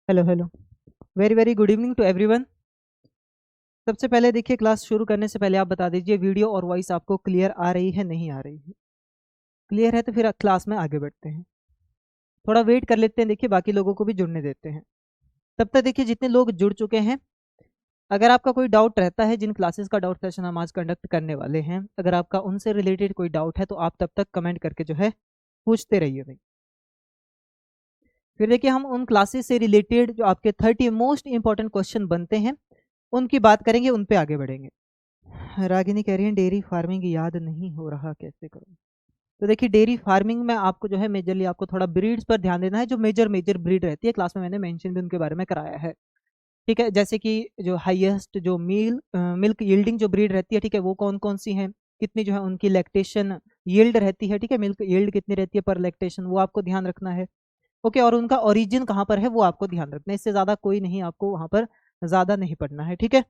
Hello hello, very very good evening to everyone. सबसे पहले देखिए, क्लास शुरू करने से पहले आप बता दीजिए वीडियो और वॉइस आपको क्लियर आ रही है नहीं आ रही है। क्लियर है तो फिर क्लास में आगे बढ़ते हैं। थोड़ा वेट कर लेते हैं, देखिए बाकी लोगों को भी जुड़ने देते हैं। तब तक देखिए जितने लोग जुड़ चुके हैं, अगर आपका कोई डाउट रहता है, जिन क्लासेस का डाउट सेशन हम आज कंडक्ट करने वाले हैं, अगर आपका उनसे रिलेटेड कोई डाउट है तो आप तब तक कमेंट करके जो है पूछते रहिए भाई। फिर देखिए हम उन क्लासेस से रिलेटेड जो आपके 30 मोस्ट इंपॉर्टेंट क्वेश्चन बनते हैं उनकी बात करेंगे, उन पे आगे बढ़ेंगे। रागिनी कह रही है डेयरी फार्मिंग याद नहीं हो रहा, कैसे करूं? तो देखिए डेयरी फार्मिंग में आपको जो है मेजरली आपको थोड़ा ब्रीड्स पर ध्यान देना है। जो मेजर मेजर ब्रीड रहती है, क्लास में मैंने मेंशन भी उनके बारे में कराया है। ठीक है, जैसे कि जो हाईएस्ट जो मिल्क यील्डिंग जो ब्रीड रहती है, ठीक है, वो कौन कौन सी हैं, कितनी जो है उनकी लैक्टेशन यील्ड रहती है, ठीक है, मिल्क यील्ड कितनी रहती है पर लैक्टेशन, वो आपको ध्यान रखना है। ओके, और उनका ओरिजिन कहाँ पर है वो आपको ध्यान रखना है। इससे ज्यादा कोई नहीं, आपको वहां पर ज्यादा नहीं पढ़ना है। ठीक है,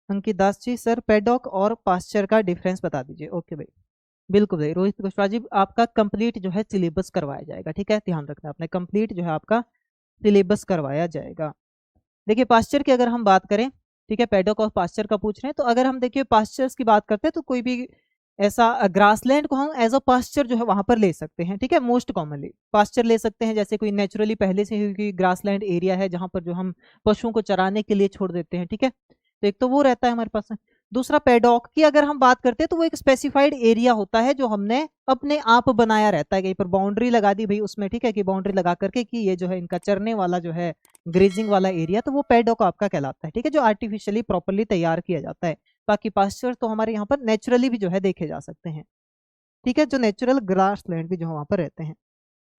अंकित दास जी, सर पेडॉक और पास्चर का डिफरेंस बता दीजिए। ओके भाई, बिल्कुल भाई। रोहित कुशवाहा जी, आपका कंप्लीट जो है सिलेबस करवाया जाएगा। ठीक है, ध्यान रखना अपने कंप्लीट जो है आपका सिलेबस करवाया जाएगा। देखिए पास्चर की अगर हम बात करें, ठीक है, पेडॉक और पास्चर का पूछ रहे हैं, तो अगर हम देखिए पास्चर्स की बात करते हैं तो कोई भी ऐसा ग्रासलैंड को हम एज अ पास्चर जो है वहां पर ले सकते हैं। ठीक है, मोस्ट कॉमनली पास्चर ले सकते हैं, जैसे कोई नेचुरली पहले से ही ग्रासलैंड एरिया है जहां पर जो हम पशुओं को चराने के लिए छोड़ देते हैं। ठीक है, तो एक तो वो रहता है हमारे पास। दूसरा पेडॉक की अगर हम बात करते हैं तो वो एक स्पेसिफाइड एरिया होता है जो हमने अपने आप बनाया रहता है, कहीं पर बाउंड्री लगा दी भाई उसमें। ठीक है, कि बाउंड्री लगा करके कि ये जो है इनका चरने वाला जो है ग्रेजिंग वाला एरिया, तो वो पेडॉक आपका कहलाता है। ठीक है, जो आर्टिफिशियली प्रॉपरली तैयार किया जाता है। बाकी पास्चर तो हमारे यहाँ पर नेचुरली भी जो है देखे जा सकते हैं। ठीक है, जो नेचुरल ग्रास लैंड भी जो वहां पर रहते हैं।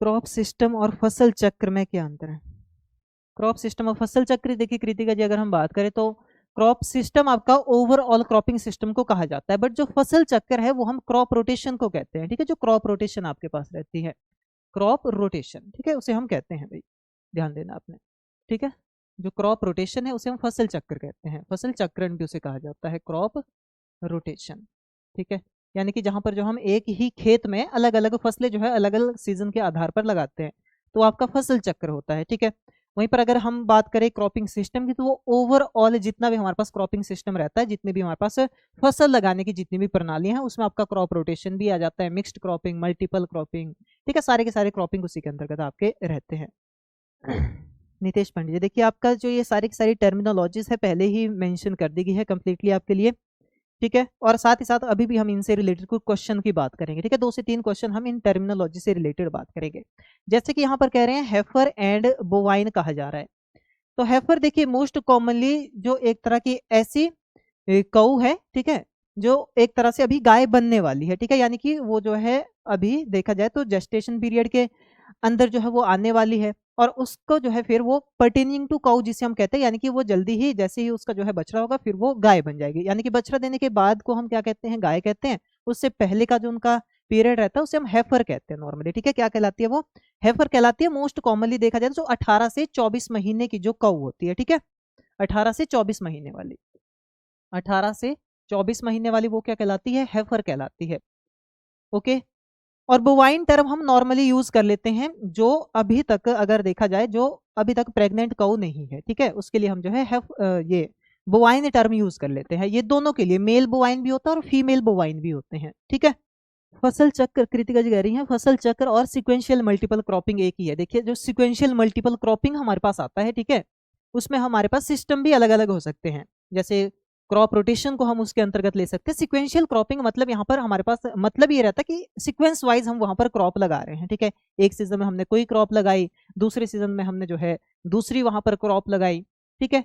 क्रॉप सिस्टम और फसल चक्र में क्या अंतर है? क्रॉप सिस्टम और फसल चक्र, देखिए कृतिका जी, अगर हम बात करें तो क्रॉप सिस्टम आपका ओवरऑल क्रॉपिंग सिस्टम को कहा जाता है, बट जो फसल चक्र है वो हम क्रॉप रोटेशन को कहते हैं। ठीक है, जो क्रॉप रोटेशन आपके पास रहती है, क्रॉप रोटेशन, ठीक है, उसे हम कहते हैं भाई, ध्यान देना आपने। ठीक है, जो क्रॉप रोटेशन है उसे हम फसल चक्र कहते हैं, फसल चक्रण भी उसे कहा जाता है, क्रॉप रोटेशन। ठीक है, यानी कि जहां पर जो हम एक ही खेत में अलग अलग फसलें जो है अलग अलग सीजन के आधार पर लगाते हैं, तो आपका फसल चक्र होता है। ठीक है, वहीं पर अगर हम बात करें क्रॉपिंग सिस्टम की, तो वो ओवरऑल जितना भी हमारे पास क्रॉपिंग सिस्टम रहता है, जितने भी हमारे पास फसल लगाने की जितनी भी प्रणालियां हैं, उसमें आपका क्रॉप रोटेशन भी आ जाता है, मिक्स्ड क्रॉपिंग, मल्टीपल क्रॉपिंग। ठीक है, सारे के सारे क्रॉपिंग उसी के अंतर्गत आपके रहते हैं। नितेश पांडे, देखिए आपका जो ये सारी की सारी टर्मिनोलॉजीज है पहले ही मेंशन कर दी गई है कंप्लीटली आपके लिए। ठीक है, और साथ ही साथ अभी भी हम इनसे रिलेटेड कुछ क्वेश्चन की बात करेंगे। ठीक है, 2 से 3 क्वेश्चन हम इन टर्मिनोलॉजी से रिलेटेड बात करेंगे। जैसे कि यहाँ पर कह रहे हैं हेफर एंड बोवाइन कहा जा रहा है, तो हेफर देखिए मोस्ट कॉमनली जो एक तरह की ऐसी कऊ है, ठीक है, जो एक तरह से अभी गाय बनने वाली है। ठीक है, यानी कि वो जो है अभी देखा जाए तो जेस्टेशन पीरियड के अंदर जो है वो आने वाली है, और उसको जो है फिर वो पर्टेनिंग टू काउ जिसे हम कहते हैं, यानी कि वो जल्दी ही जैसे ही उसका जो है बछड़ा होगा फिर वो गाय बन जाएगी। यानी कि बछड़ा देने के बाद को हम क्या कहते हैं, गाय कहते हैं। उससे पहले का जो उनका पीरियड रहता है उसे हम हेफर कहते हैं नॉर्मली। ठीक है, क्या कहलाती है वो? हेफर कहलाती है। मोस्ट कॉमनली देखा जाए तो जो 18 से 24 महीने की जो कऊ होती है, ठीक है, 18 से 24 महीने वाली, 18 से 24 महीने वाली वो क्या कहलाती है? हेफर कहलाती है। ओके, और बोवाइन टर्म हम नॉर्मली यूज कर लेते हैं जो अभी तक अगर देखा जाए जो अभी तक प्रेग्नेंट काऊ नहीं है। ठीक है, उसके लिए हम जो है ये बोवाइन टर्म यूज कर लेते हैं। ये दोनों के लिए मेल बोवाइन भी होता है और फीमेल बोवाइन भी होते हैं। ठीक है, फसल चक्र, कृतिका जी कह रही हैं फसल चक्र और सिक्वेंशियल मल्टीपल क्रॉपिंग एक ही है। देखिए जो सिक्वेंशियल मल्टीपल क्रॉपिंग हमारे पास आता है, ठीक है, उसमें हमारे पास सिस्टम भी अलग अलग हो सकते हैं। जैसे क्रॉप रोटेशन को हम उसके अंतर्गत ले सकते हैं। सिक्वेंशियल क्रॉपिंग मतलब यहाँ पर हमारे पास मतलब ये रहता है कि सीक्वेंस वाइज हम वहां पर क्रॉप लगा रहे हैं। ठीक है, एक सीजन में हमने कोई क्रॉप लगाई, दूसरे सीजन में हमने जो है दूसरी वहां पर क्रॉप लगाई। ठीक है,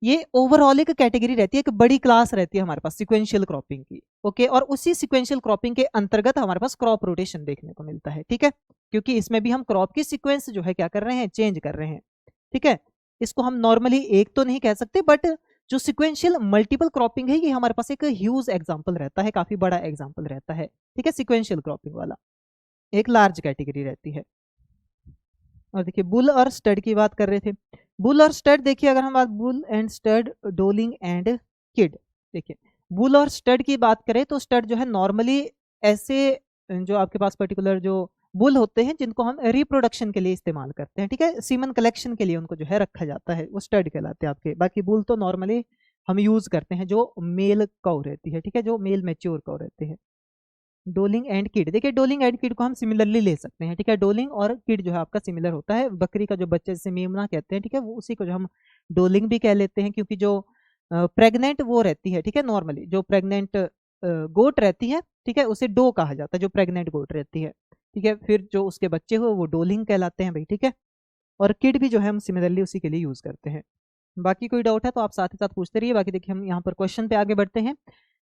ये ओवरऑल एक कैटेगरी रहती है, एक बड़ी क्लास रहती है हमारे पास सिक्वेंशियल क्रॉपिंग की। ओके, और उसी सिक्वेंशियल क्रॉपिंग के अंतर्गत हमारे पास क्रॉप रोटेशन देखने को मिलता है। ठीक है, क्योंकि इसमें भी हम क्रॉप की सीक्वेंस जो है क्या कर रहे हैं, चेंज कर रहे हैं। ठीक है, इसको हम नॉर्मली एक तो नहीं कह सकते, बट जो सिक्वेंशियल मल्टीपल क्रॉपिंग है ये हमारे पास एक ह्यूज एग्जांपल रहता है, काफी बड़ा एग्जांपल रहता है। ठीक है, सिक्वेंशियल क्रॉपिंग वाला एक लार्ज कैटेगरी रहती है। और देखिए बुल और स्टड की बात कर रहे थे। बुल और स्टड, देखिए अगर हम बात bull and stud, doling and kid, देखिए बुल और स्टड की बात करें तो स्टड जो है नॉर्मली ऐसे जो आपके पास पर्टिकुलर जो बुल होते हैं जिनको हम रिप्रोडक्शन के लिए इस्तेमाल करते हैं, ठीक है, सीमन कलेक्शन के लिए उनको जो है रखा जाता है, वो स्टड कहलाते हैं आपके। बाकी बुल तो नॉर्मली हम यूज करते हैं जो मेल काउ रहती है, ठीक है, जो मेल मैच्योर काउ रहते हैं। डोलिंग एंड किड, देखिए डोलिंग एंड किड को हम सिमिलरली ले सकते हैं, ठीक है, डोलिंग और किड जो है आपका सिमिलर होता है। बकरी का जो बच्चे जैसे मेमना कहते हैं, ठीक है, वो उसी को जो हम डोलिंग भी कह लेते हैं, क्योंकि जो प्रेग्नेंट वो रहती है, ठीक है, नॉर्मली जो प्रेग्नेंट गोट रहती है, ठीक है, उसे डो कहा जाता है, जो प्रेग्नेंट गोट रहती है, ठीक है, फिर जो उसके बच्चे हुए वो डोलिंग कहलाते हैं भाई, ठीक है। और किड भी जो है हम सिमिलरली उसी के लिए यूज करते हैं। बाकी कोई डाउट है तो आप साथ ही साथ पूछते रहिए। बाकी देखिए हम यहाँ पर क्वेश्चन पे आगे बढ़ते हैं।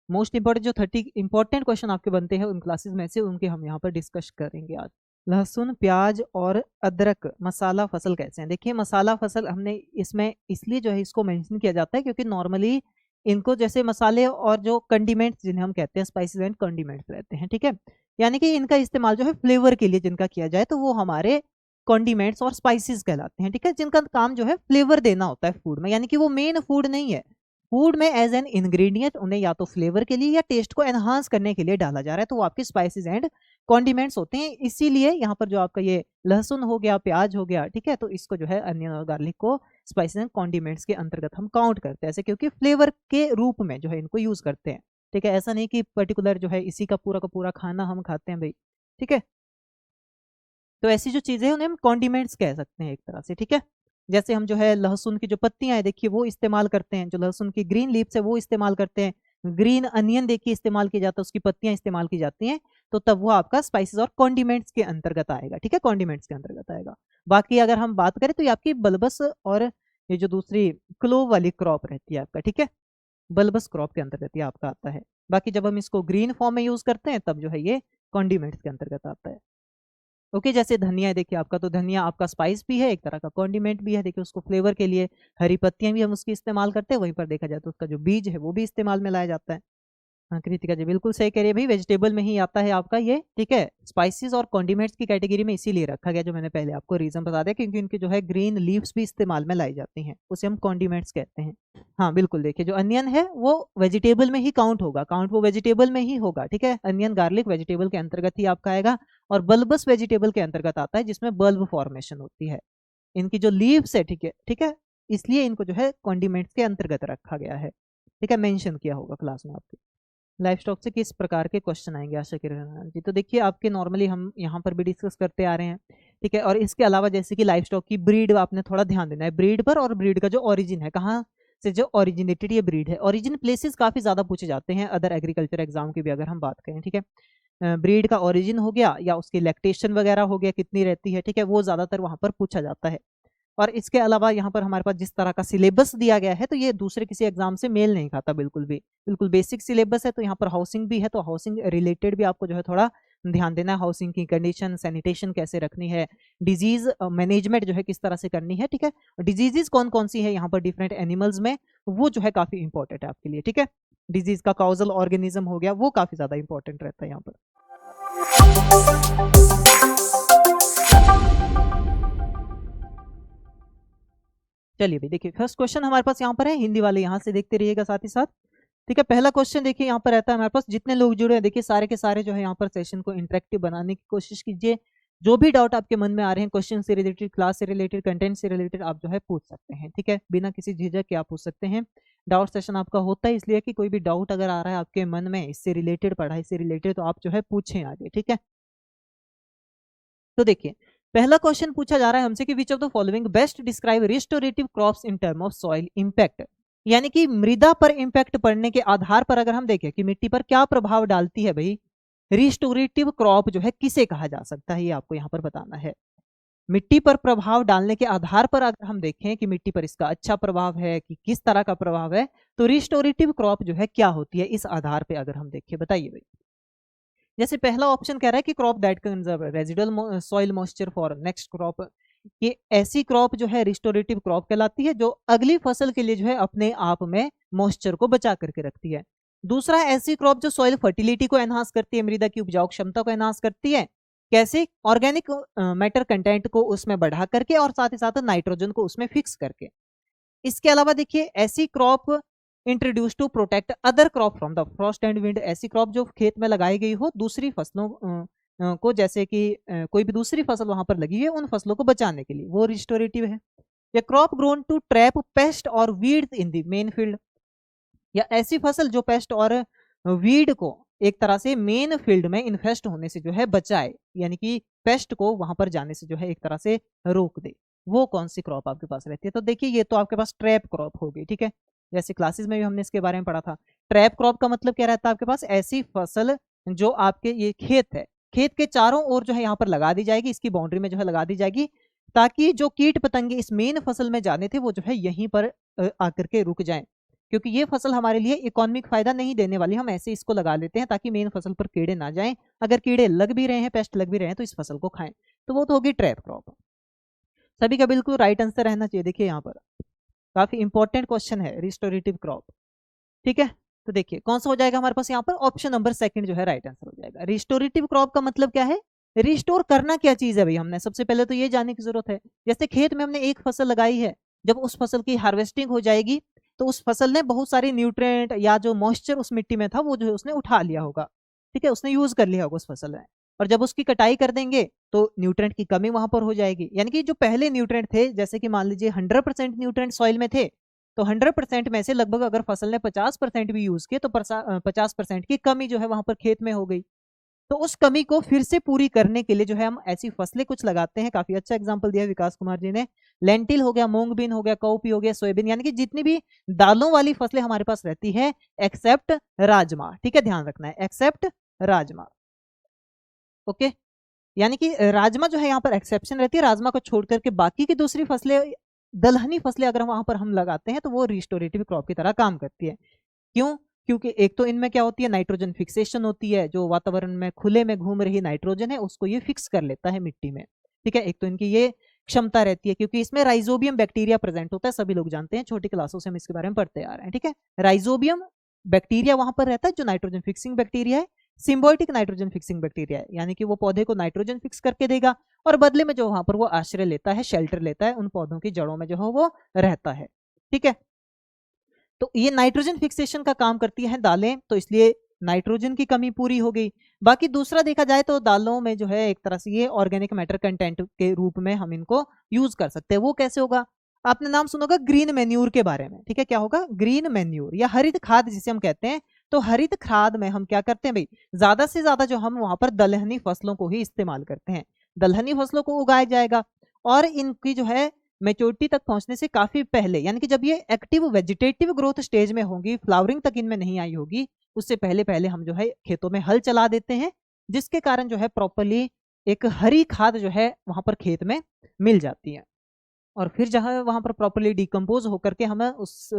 मोस्ट इंपॉर्टेंट जो 30 इंपॉर्टेंट क्वेश्चन आपके बनते हैं उन क्लासेस में से, उनके हम यहाँ पर डिस्कस करेंगे आज। लहसुन, प्याज और अदरक मसाला फसल कैसे हैं? देखिए मसाला फसल हमने इसमें इसलिए जो है इसको मेंशन किया जाता है क्योंकि नॉर्मली इनको जैसे मसाले और जो कंडीमेंट्स जिन्हें हम कहते हैं स्पाइसेस एंड कंडीमेंट्स रहते हैं, ठीक है, यानी कि इनका इस्तेमाल जो है फ्लेवर के लिए जिनका किया जाए तो वो हमारे कॉन्डिमेंट्स और स्पाइसेस कहलाते हैं, ठीक है, जिनका काम जो है फ्लेवर देना होता है फूड में, यानी कि वो मेन फूड नहीं है। फूड में एज एन इंग्रेडिएंट उन्हें या तो फ्लेवर के लिए या टेस्ट को एनहांस करने के लिए डाला जा रहा है, तो वो आपके स्पाइसेस एंड कॉन्डिमेंट्स होते हैं। इसीलिए यहाँ पर जो आपका ये लहसुन हो गया, प्याज हो गया, ठीक है, तो इसको जो है अनियन और गार्लिक को स्पाइसेस एंड कॉन्डिमेंट्स के अंतर्गत हम काउंट करते हैं, ऐसे क्योंकि फ्लेवर के रूप में जो है इनको यूज करते हैं, ठीक है, ऐसा नहीं कि पर्टिकुलर जो है इसी का पूरा खाना हम खाते हैं भाई, ठीक है। तो ऐसी जो चीजें हैं उन्हें हम कॉन्डिमेंट्स कह सकते हैं एक तरह से, ठीक है। जैसे हम जो है लहसुन की जो पत्तियां हैं देखिए वो इस्तेमाल करते हैं, जो लहसुन की ग्रीन लीव्स है वो इस्तेमाल करते हैं, ग्रीन अनियन देखिए इस्तेमाल किया जाता है, उसकी पत्तियां इस्तेमाल की जाती हैं, तो तब वो आपका स्पाइसेस और कॉन्डिमेंट्स के अंतर्गत आएगा, ठीक है, कॉन्डिमेंट्स के अंतर्गत आएगा। बाकी अगर हम बात करें तो ये आपकी बल्बस और ये जो दूसरी क्लोव वाली क्रॉप रहती है आपका, ठीक है, बल्बस क्रॉप के अंतर्गत ये आपका आता है। बाकी जब हम इसको ग्रीन फॉर्म में यूज करते हैं तब जो है ये कॉन्डिमेंट्स के अंतर्गत आता है। ओके, जैसे धनिया है देखिए आपका, तो धनिया आपका स्पाइस भी है, एक तरह का कॉन्डिमेंट भी है, देखिए उसको फ्लेवर के लिए हरी पत्तियां भी हम उसकी इस्तेमाल करते हैं, वहीं पर देखा जाए तो उसका जो बीज है वो भी इस्तेमाल में लाया जाता है। हाँ कृतिका जी बिल्कुल सही कह रही है भाई, वेजिटेबल में ही आता है आपका ये, ठीक है, स्पाइसेस और कॉन्डिमेंट्स की कैटेगरी में इसीलिए रखा गया, जो मैंने पहले आपको रीजन बता दिया, क्योंकि इनके जो है ग्रीन लीव्स भी इस्तेमाल में लाई जाती हैं, उसे हम कॉन्डिमेंट्स कहते हैं। हाँ बिल्कुल, देखिए जो अनियन है वो वेजिटेबल में ही काउंट होगा, काउंट वो वेजिटेबल में ही होगा, ठीक है, अनियन गार्लिक वेजिटेबल के अंतर्गत ही आपका आएगा, और बल्बस वेजिटेबल के अंतर्गत आता है जिसमें बल्ब फॉर्मेशन होती है। इनकी जो लीव्स है, ठीक है, ठीक है, इसलिए इनको जो है कॉन्डिमेंट्स के अंतर्गत रखा गया है, ठीक है, मेंशन किया होगा क्लास में आपके। लाइफ स्टॉक से किस प्रकार के क्वेश्चन आएंगे आशा किरण जी? तो देखिए आपके नॉर्मली हम यहाँ पर भी डिस्कस करते आ रहे हैं, ठीक है, और इसके अलावा जैसे कि लाइफ स्टॉक की ब्रीड आपने थोड़ा ध्यान देना है ब्रीड पर, और ब्रीड का जो ओरिजिन है, कहाँ से जो ओरिजिनेटेड ये ब्रीड है, ओरिजिन प्लेसेस काफी ज्यादा पूछे जाते हैं अदर एग्रीकल्चर एग्जाम की भी अगर हम बात करें, ठीक है, ब्रीड का ओरिजिन हो गया या उसकी लैक्टेशन वगैरह हो गया कितनी रहती है, ठीक है, वो ज्यादातर वहां पर पूछा जाता है। और इसके अलावा यहाँ पर हमारे पास जिस तरह का सिलेबस दिया गया है तो ये दूसरे किसी एग्जाम से मेल नहीं खाता बिल्कुल भी, बिल्कुल बेसिक सिलेबस है, तो यहाँ पर हाउसिंग भी है, तो हाउसिंग रिलेटेड भी आपको जो है थोड़ा ध्यान देना है, हाउसिंग की कंडीशन, सैनिटेशन कैसे रखनी है, डिजीज मैनेजमेंट जो है किस तरह से करनी है, ठीक है, डिजीजेस कौन कौन सी है यहाँ पर डिफरेंट एनिमल्स में, वो जो है काफी इंपॉर्टेंट है आपके लिए, ठीक है, डिजीज का काउजल ऑर्गेनिज्म हो गया वो काफी ज्यादा इंपॉर्टेंट रहता है यहाँ पर। चलिए भाई देखिए फर्स्ट क्वेश्चन हमारे पास यहाँ पर है, हिंदी वाले यहाँ से देखते रहिएगा साथ ही साथ, ठीक है। पहला क्वेश्चन देखिए यहाँ पर रहता है हमारे पास, जितने लोग जुड़े हैं देखिए सारे के सारे जो है यहाँ पर सेशन को इंटरेक्टिव बनाने की कोशिश कीजिए, जो भी डाउट आपके मन में आ रहे हैं क्वेश्चन से रिलेटेड, क्लास से रिलेटेड, कंटेंट से रिलेटेड, आप जो है पूछ सकते हैं, ठीक है, बिना किसी झिझक के आप पूछ सकते हैं। डाउट सेशन आपका होता है इसलिए कि कोई भी डाउट अगर आ रहा है आपके मन में इससे रिलेटेड, पढ़ाई से रिलेटेड, तो आप जो है पूछें आगे, ठीक है। तो देखिए पहला क्वेश्चन पूछा जा रहा है हमसे कि which of the following best describe restorative crops in term of soil impact, यानी कि मृदा पर इंपैक्ट पड़ने के आधार पर अगर हम देखें कि मिट्टी पर क्या प्रभाव डालती है भाई, रिस्टोरेटिव क्रॉप जो है किसे कहा जा सकता है ये आपको यहाँ पर बताना है। मिट्टी पर प्रभाव डालने के आधार पर अगर हम देखें कि मिट्टी पर इसका अच्छा प्रभाव है कि किस तरह का प्रभाव है, तो रिस्टोरेटिव क्रॉप जो है क्या होती है इस आधार पर अगर हम देखें, बताइए भाई। जैसे पहला ऑप्शन कह रहा है कि crop that conserve residual soil moisture for next crop, ये ऐसी क्रॉप जो है रिस्टोरेटिव क्रॉप कहलाती है जो अगली फसल के लिए जो है अपने आप में मॉइस्चर को बचा करके रखती है। दूसरा ऐसी क्रॉप जो सॉइल फर्टिलिटी को एनहांस करती है, मृदा की उपजाऊ क्षमता को एनहांस करती है, कैसे, ऑर्गेनिक मैटर कंटेंट को उसमें बढ़ा करके और साथ ही साथ नाइट्रोजन को उसमें फिक्स करके। इसके अलावा देखिए ऐसी crop introduce to protect other crop from the frost and wind, ऐसी क्रॉप जो खेत में लगाई गई हो दूसरी फसलों को, जैसे कि कोई भी दूसरी फसल वहां पर लगी है उन फसलों को बचाने के लिए, वो रिस्टोरेटिव है। या crop grown to trap pest और weeds in the main field, या ऐसी फसल जो पेस्ट और वीड को एक तरह से मेन फील्ड में इन्फेस्ट होने से जो है बचाए, यानी कि पेस्ट को वहां पर जाने से जो है एक तरह से रोक दे, वो कौन सी क्रॉप आपके पास रहती है। तो देखिए ये तो आपके पास ट्रैप क्रॉप होगी, ठीक है, जैसे क्लासेस में भी हमने इसके बारे में पढ़ा था। ट्रैप क्रॉप का मतलब क्या रहता है, आपके पास ऐसी फसल जो आपके ये खेत है, खेत के चारों ओर जो है यहाँ पर लगा दी जाएगी, इसकी बाउंड्री में जो है लगा दी जाएगी, ताकि जो कीट पतंगे इस मेन फसल में जाने थे वो जो है यहीं पर आकर के रुक जाएं, क्योंकि ये फसल हमारे लिए इकोनॉमिक फायदा नहीं देने वाली, हम ऐसे इसको लगा लेते हैं ताकि मेन फसल पर कीड़े ना जाएं, अगर कीड़े लग भी रहे हैं, पेस्ट लग भी रहे हैं तो इस फसल को खाएं, तो वो तो होगी ट्रैप क्रॉप। सभी का बिल्कुल राइट आंसर रहना चाहिए। देखिए यहाँ पर काफी इंपॉर्टेंट क्वेश्चन है, रिस्टोरेटिव क्रॉप, ठीक है। तो देखिए कौन सा हो जाएगा हमारे पास यहाँ पर, ऑप्शन नंबर सेकंड जो है राइट आंसर हो जाएगा। रिस्टोरेटिव क्रॉप का मतलब क्या है, रिस्टोर करना क्या चीज है भाई, हमने सबसे पहले तो ये जानने की जरूरत है। जैसे खेत में हमने एक फसल लगाई है, जब उस फसल की हार्वेस्टिंग हो जाएगी तो उस फसल ने बहुत सारी न्यूट्रिएंट या जो मॉइस्चर उस मिट्टी में था वो जो है उसने उठा लिया होगा, ठीक है, उसने यूज कर लिया होगा उस फसल में, और जब उसकी कटाई कर देंगे तो न्यूट्रिएंट की कमी वहां पर हो जाएगी, यानी कि जो पहले न्यूट्रिएंट थे, जैसे कि मान लीजिए 100% न्यूट्रिएंट सॉइल में थे, तो 100% में से लगभग अगर फसल ने 50% भी यूज किए तो 50% की कमी जो है वहां पर खेत में हो गई। तो उस कमी को फिर से पूरी करने के लिए जो है हम ऐसी फसलें कुछ लगाते हैं। काफी अच्छा एग्जांपल दिया विकास कुमार जी ने, लेंटिल हो गया, मूंग बीन हो गया, काउपी हो गया, सोयाबीन, यानी कि जितनी भी दालों वाली फसलें हमारे पास रहती है एक्सेप्ट राजमा, ठीक है, ध्यान रखना है, एक्सेप्ट राजमा, ओके। यानी कि राजमा जो है यहाँ पर एक्सेप्शन रहती है, राजमा को छोड़ करके बाकी की दूसरी फसलें, दलहनी फसलें अगर वहां पर हम लगाते हैं तो वो रिस्टोरेटिव क्रॉप की तरह काम करती है। क्यों, क्योंकि एक तो इनमें क्या होती है, नाइट्रोजन फिक्सेशन होती है, जो वातावरण में खुले में घूम रही नाइट्रोजन है उसको ये फिक्स कर लेता है मिट्टी में, ठीक है, एक तो इनकी ये क्षमता रहती है, क्योंकि इसमें राइजोबियम बैक्टीरिया प्रेजेंट होता है, सभी लोग जानते हैं, छोटी क्लासों से हम इसके बारे में पढ़ते आ रहे हैं, ठीक है। राइजोबियम बैक्टीरिया वहां पर रहता है जो नाइट्रोजन फिक्सिंग बैक्टीरिया है, सिम्बायोटिक नाइट्रोजन फिक्सिंग बैक्टीरिया है, यानी कि वो पौधे को नाइट्रोजन फिक्स करके देगा और बदले में जो वहां पर वो आश्रय लेता है, शेल्टर लेता है, उन पौधों की जड़ों में जो है वो रहता है, ठीक है। तो ये नाइट्रोजन फिक्सेशन का काम करती है दालें, तो इसलिए नाइट्रोजन की कमी पूरी हो गई। बाकी दूसरा देखा जाए तो दालों में जो है एक तरह से ये ऑर्गेनिक मैटर कंटेंट के रूप में हम इनको यूज कर सकते हैं। वो कैसे होगा, आपने नाम सुना होगा ग्रीन मैन्यूर के बारे में, ठीक है, क्या होगा, ग्रीन मैन्यूर या हरित खाद जिसे हम कहते हैं। तो हरित खाद में हम क्या करते हैं भाई, ज्यादा से ज्यादा जो हम वहां पर दलहनी फसलों को ही इस्तेमाल करते हैं, दलहनी फसलों को उगाया जाएगा और इनकी जो है मेच्योरिटी तक पहुंचने से काफी पहले, यानी कि जब ये एक्टिव वेजिटेटिव ग्रोथ स्टेज में होंगी, फ्लावरिंग तक इनमें नहीं आई होगी, उससे पहले पहले हम जो है खेतों में हल चला देते हैं, जिसके कारण जो है प्रॉपरली एक हरी खाद जो है वहां पर खेत में मिल जाती है, और फिर जहां वहां पर प्रॉपरली डिकम्पोज होकर के हमें उस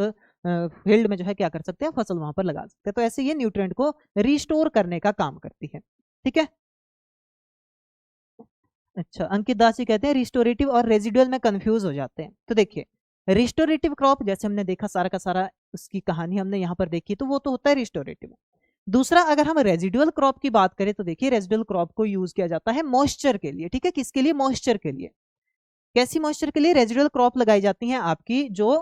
फील्ड में जो है क्या कर सकते हैं, फसल वहां पर लगा सकते हैं। तो ऐसे ये न्यूट्रिएंट को रिस्टोर करने का काम करती है, ठीक है। अच्छा, अंकित दास जी कहते हैं रिस्टोरेटिव और रेजिडुअल में कंफ्यूज हो जाते हैं। तो देखिए रिस्टोरेटिव क्रॉप जैसे हमने देखा सारा का सारा उसकी कहानी हमने यहाँ पर देखी, तो वो तो होता है रिस्टोरेटिव। दूसरा अगर हम रेजिडुअल क्रॉप की बात करें तो देखिए रेजिडुअल क्रॉप को यूज किया जाता है मॉइस्चर के लिए, ठीक है, किसके लिए, मॉइस्चर के लिए। कैसी मॉइस्चर के लिए, रेजिडुअल क्रॉप लगाई जाती है आपकी जो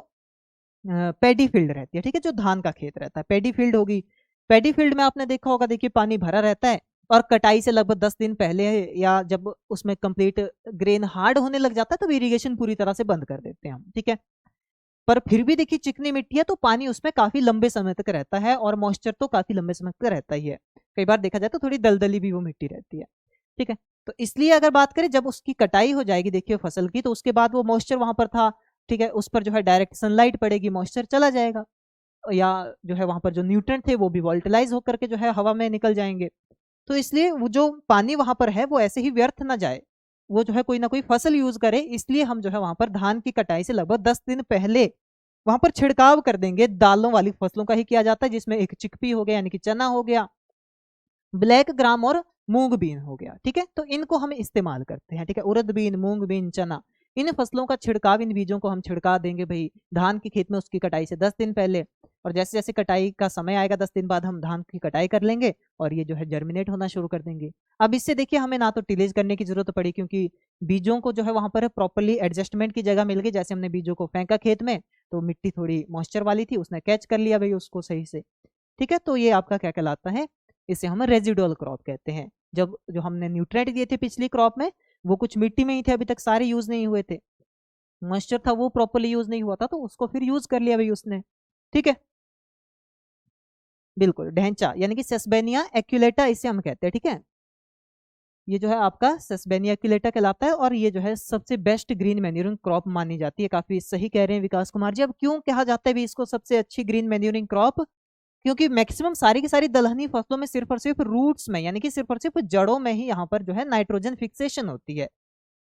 पेडी फील्ड रहती है, ठीक है, जो धान का खेत रहता है, पेडी फील्ड होगी। पेडी फील्ड में आपने देखा होगा, देखिए पानी भरा रहता है और कटाई से लगभग 10 दिन पहले या जब उसमें कंप्लीट ग्रेन हार्ड होने लग जाता है तब इरिगेशन पूरी तरह से बंद कर देते हैं हम, ठीक है। पर फिर भी देखिए चिकनी मिट्टी है तो पानी उसमें काफी लंबे समय तक रहता है और मॉइस्चर तो काफी लंबे समय तक रहता ही है। कई बार देखा जाए तो थोड़ी दलदली भी वो मिट्टी रहती है, ठीक है। तो इसलिए अगर बात करें जब उसकी कटाई हो जाएगी देखिए फसल की, तो उसके बाद वो मॉइस्चर वहां पर था, ठीक है, उस पर जो है डायरेक्ट सनलाइट पड़ेगी, मॉइस्चर चला जाएगा, या जो है वहां पर जो न्यूट्रिएंट थे वो भी वोल्टिलाइज होकर के जो है हवा में निकल जाएंगे। तो इसलिए वो जो पानी वहां पर है वो ऐसे ही व्यर्थ ना जाए, वो जो है कोई ना कोई फसल यूज करे, इसलिए हम जो है वहां पर धान की कटाई से लगभग 10 दिन पहले वहां पर छिड़काव कर देंगे। दालों वाली फसलों का ही किया जाता है, जिसमें एक चिकपी हो गया यानी कि चना हो गया, ब्लैक ग्राम और मूंग बीन हो गया, ठीक है। तो इनको हम इस्तेमाल करते हैं, ठीक है, उड़द बीन, मूंग बीन, चना, इन फसलों का छिड़काव, इन बीजों को हम छिड़का देंगे भाई धान की खेत में उसकी कटाई से 10 दिन पहले, और जैसे जैसे कटाई का समय आएगा 10 दिन बाद हम धान की कटाई कर लेंगे और ये जो है जर्मिनेट होना शुरू कर देंगे। अब इससे देखिए हमें ना तो टिलेज करने की जरूरत पड़ी, क्योंकि बीजों को जो है वहां पर प्रॉपरली एडजस्टमेंट की जगह मिल गई। जैसे हमने बीजों को फेंका खेत में तो मिट्टी थोड़ी मॉइस्चर वाली थी, उसने कैच कर लिया भाई उसको सही से, ठीक है। तो ये आपका क्या कहलाता है, इसे हम रेजिडुअल क्रॉप कहते हैं। जब जो हमने न्यूट्रिएंट दिए थे पिछली क्रॉप में वो कुछ मिट्टी में ही थे, अभी तक सारे यूज नहीं हुए थे, मॉइस्चर था वो प्रॉपर्ली यूज नहीं हुआ था, तो उसको फिर यूज कर लिया भाई उसने। ठीक है, बिल्कुल ढैंचा यानी कि सेस्बेनिया एक्यूलेटा इसे हम कहते हैं। ठीक है, ये जो है आपका सेस्बेनिया एक्यूलेटा कहलाता है और ये जो है सबसे बेस्ट ग्रीन मैन्यूरिंग क्रॉप मानी जाती है। काफी सही कह रहे हैं विकास कुमार जी। अब क्यों कहा जाता है भी इसको सबसे अच्छी ग्रीन मैन्यूरिंग क्रॉप? क्योंकि मैक्सिमम सारी की सारी दलहनी फसलों में सिर्फ और सिर्फ रूट्स में यानी कि सिर्फ और सिर्फ जड़ों में ही यहाँ पर जो है नाइट्रोजन फिक्सेशन होती है,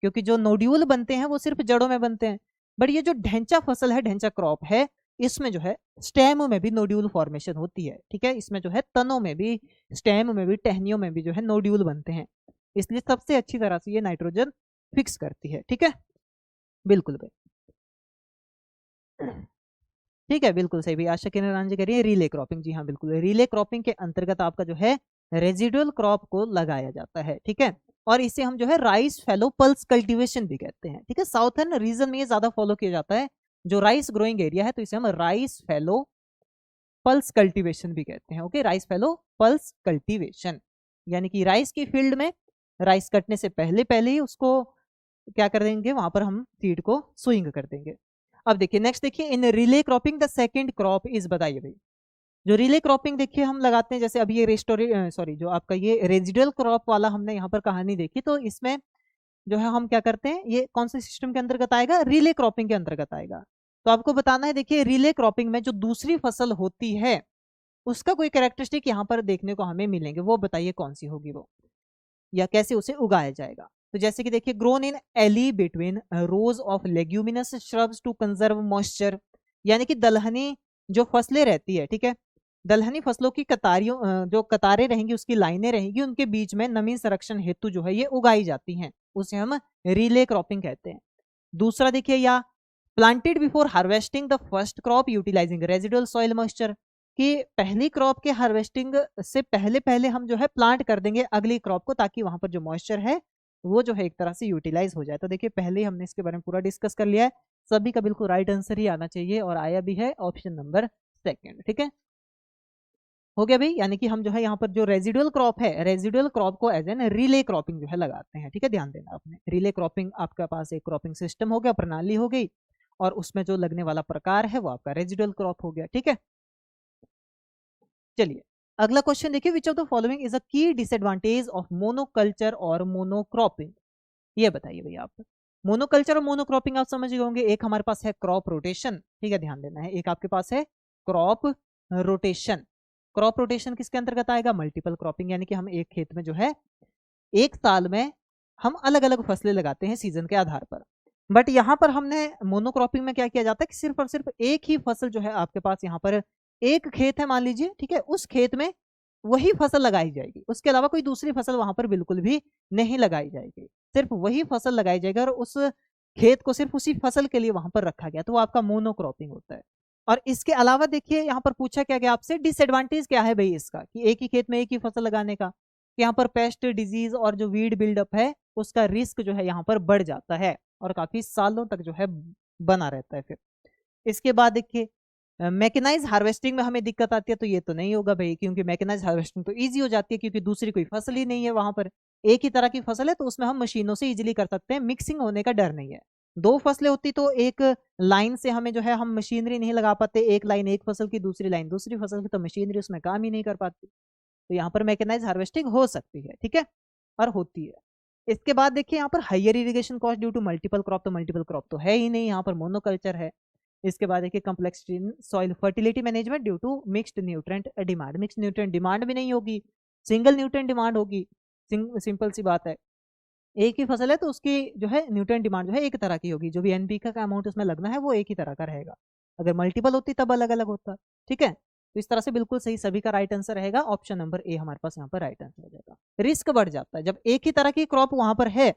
क्योंकि जो नोड्यूल बनते हैं वो सिर्फ जड़ों में बनते हैं। बट ये जो ढैंचा फसल है, ढैंचा क्रॉप है, इसमें जो है स्टेम में भी नोड्यूल फॉर्मेशन होती है। ठीक है, इसमें जो है तनों में भी, स्टेम में भी, टहनियों में भी जो है नोड्यूल बनते हैं, इसलिए सबसे अच्छी तरह से ये नाइट्रोजन फिक्स करती है। ठीक है, बिल्कुल भाई, ठीक है, बिल्कुल सही भाई। आशा किरण जी कह रही है रिले क्रॉपिंग, जी हाँ बिल्कुल, रिले क्रॉपिंग के अंतर्गत आपका जो है रेजिडुअल क्रॉप को लगाया जाता है। ठीक है, और इसे हम जो है राइस फैलो पल्स कल्टीवेशन भी कहते हैं। ठीक है, साउथर्न रीजन में ये ज्यादा फॉलो किया जाता है, जो राइस ग्रोइंग एरिया है, तो इसे हम राइस फैलो पल्स कल्टीवेशन भी कहते हैं। ओके, राइस फैलो पल्स कल्टीवेशन यानी कि राइस की फील्ड में राइस कटने से पहले पहले ही उसको क्या कर देंगे, वहां पर हम सीड को सोइंग कर देंगे। अब देखिए नेक्स्ट, देखिए in relay cropping the second crop is, बताइए भाई जो रिले क्रॉपिंग देखिए हम लगाते हैं, जैसे अभी ये सॉरी जो आपका ये रेजिडुअल क्रॉप वाला हमने यहाँ पर कहानी देखी, तो इसमें जो है हम क्या करते हैं, ये कौन से सिस्टम के अंतर्गत आएगा, रिले क्रॉपिंग के अंतर्गत आएगा। तो आपको बताना है, देखिए रिले क्रॉपिंग में जो दूसरी फसल होती है उसका कोई कैरेक्टरिस्टिक यहाँ पर देखने को हमें मिलेंगे, वो बताइए कौन सी होगी वो, या कैसे उसे उगाया जाएगा। तो जैसे कि देखिए grown in alley between rows of leguminous shrubs to conserve moisture, यानी कि दलहनी जो फसलें रहती है, ठीक है, दलहनी फसलों की कतारियों जो कतारें रहेंगी, उसकी लाइनें रहेंगी, उनके बीच में नमी संरक्षण हेतु जो है ये उगाई जाती हैं, उसे हम रिले क्रॉपिंग कहते हैं। दूसरा देखिए, या planted before harvesting the first crop utilising residual soil moisture, कि पहली क्रॉप के हार्वेस्टिंग से पहले पहले हम जो है प्लांट कर देंगे अगली क्रॉप को, ताकि वहां पर जो मॉइस्चर है वो जो है एक तरह से यूटिलाइज हो जाए। तो देखिए पहले ही हमने इसके बारे में पूरा डिस्कस कर लिया है, सभी का बिल्कुल राइट आंसर ही आना चाहिए, और आया भी है ऑप्शन नंबर सेकंड। ठीक है, हो गया भाई, यानी कि हम जो है यहाँ पर जो रेजिडुअल क्रॉप है, रेजिडुअल क्रॉप को एज एन रिले क्रॉपिंग जो है लगाते हैं। ठीक है, ध्यान देना आपने, रिले क्रॉपिंग आपके पास एक क्रॉपिंग सिस्टम हो गया, प्रणाली हो गई, और उसमें जो लगने वाला प्रकार है वो आपका रेजिडुअल क्रॉप हो गया। ठीक है, चलिए अगला क्वेश्चन देखिए, which of the following is a की डिसएडवांटेज ऑफ मोनोकल्चर और मोनोक्रॉपिंग, ये बताइए भैया आप। मोनोकल्चर और मोनोक्रॉपिंग आप समझ गए होंगे, एक हमारे पास है क्रॉप रोटेशन, ठीक है ध्यान देना है, एक आपके पास है क्रॉप रोटेशन। क्रॉप रोटेशन किसके अंतर्गत आएगा, मल्टीपल क्रॉपिंग, यानी कि हम एक खेत में जो है एक साल में हम अलग अलग फसलें लगाते हैं सीजन के आधार पर। बट यहाँ पर हमने मोनोक्रॉपिंग में क्या किया जाता है कि सिर्फ और सिर्फ एक ही फसल जो है आपके पास यहाँ पर एक खेत है मान लीजिए, ठीक है, उस खेत में वही फसल लगाई जाएगी, उसके अलावा कोई दूसरी फसल वहां पर बिल्कुल भी नहीं लगाई जाएगी, सिर्फ वही फसल लगाई जाएगी, और उस खेत को सिर्फ उसी फसल के लिए वहां पर रखा गया, तो वो आपका मोनोक्रॉपिंग होता है। और इसके अलावा देखिए यहाँ पर पूछा क्या गया आपसे, डिसएडवांटेज क्या है भाई इसका, कि एक ही खेत में एक ही फसल लगाने का, यहाँ पर पेस्ट डिजीज और जो वीड बिल्डअप है उसका रिस्क जो है यहाँ पर बढ़ जाता है, और काफी सालों तक जो है बना रहता है। फिर इसके बाद देखिए मैकेनाइज हार्वेस्टिंग में हमें दिक्कत आती है, तो ये तो नहीं होगा भाई, क्योंकि मैकेनाइज हार्वेस्टिंग तो इजी हो जाती है, क्योंकि दूसरी कोई फसल ही नहीं है वहां पर, एक ही तरह की फसल है, तो उसमें हम मशीनों से इजीली कर सकते हैं, मिक्सिंग होने का डर नहीं है। दो फसलें होती तो एक लाइन से हमें जो है हम मशीनरी नहीं लगा पाते, एक लाइन एक फसल की, दूसरी लाइन दूसरी फसल की, तो मशीनरी उसमें काम ही नहीं कर पाती, तो यहाँ पर मैकेनाइज हार्वेस्टिंग हो सकती है। ठीक है, और होती है। इसके बाद देखिए यहाँ पर higher irrigation cost due to multiple crop, तो मल्टीपल क्रॉप तो है ही नहीं, यहाँ पर मोनोकल्चर है। इसके बाद देखिए complexity in soil fertility management due to mixed nutrient demand, mixed nutrient demand भी नहीं होगी, सिंगल न्यूट्रिएंट डिमांड होगी, सिंपल सी बात है, एक ही फसल है तो उसकी जो है न्यूट्रिएंट डिमांड जो है एक तरह की होगी, जो भी एनपीके का अमाउंट उसमें लगना है वो एक ही तरह का रहेगा, अगर मल्टीपल होती तब अलग अलग होता। ठीक है, तो इस तरह से बिल्कुल सही, सभी का राइट आंसर रहेगा ऑप्शन नंबर ए हमारे पास यहाँ पर राइट आंसर हो जाएगा। रिस्क बढ़ जाता है, जब एक ही तरह की क्रॉप वहां पर है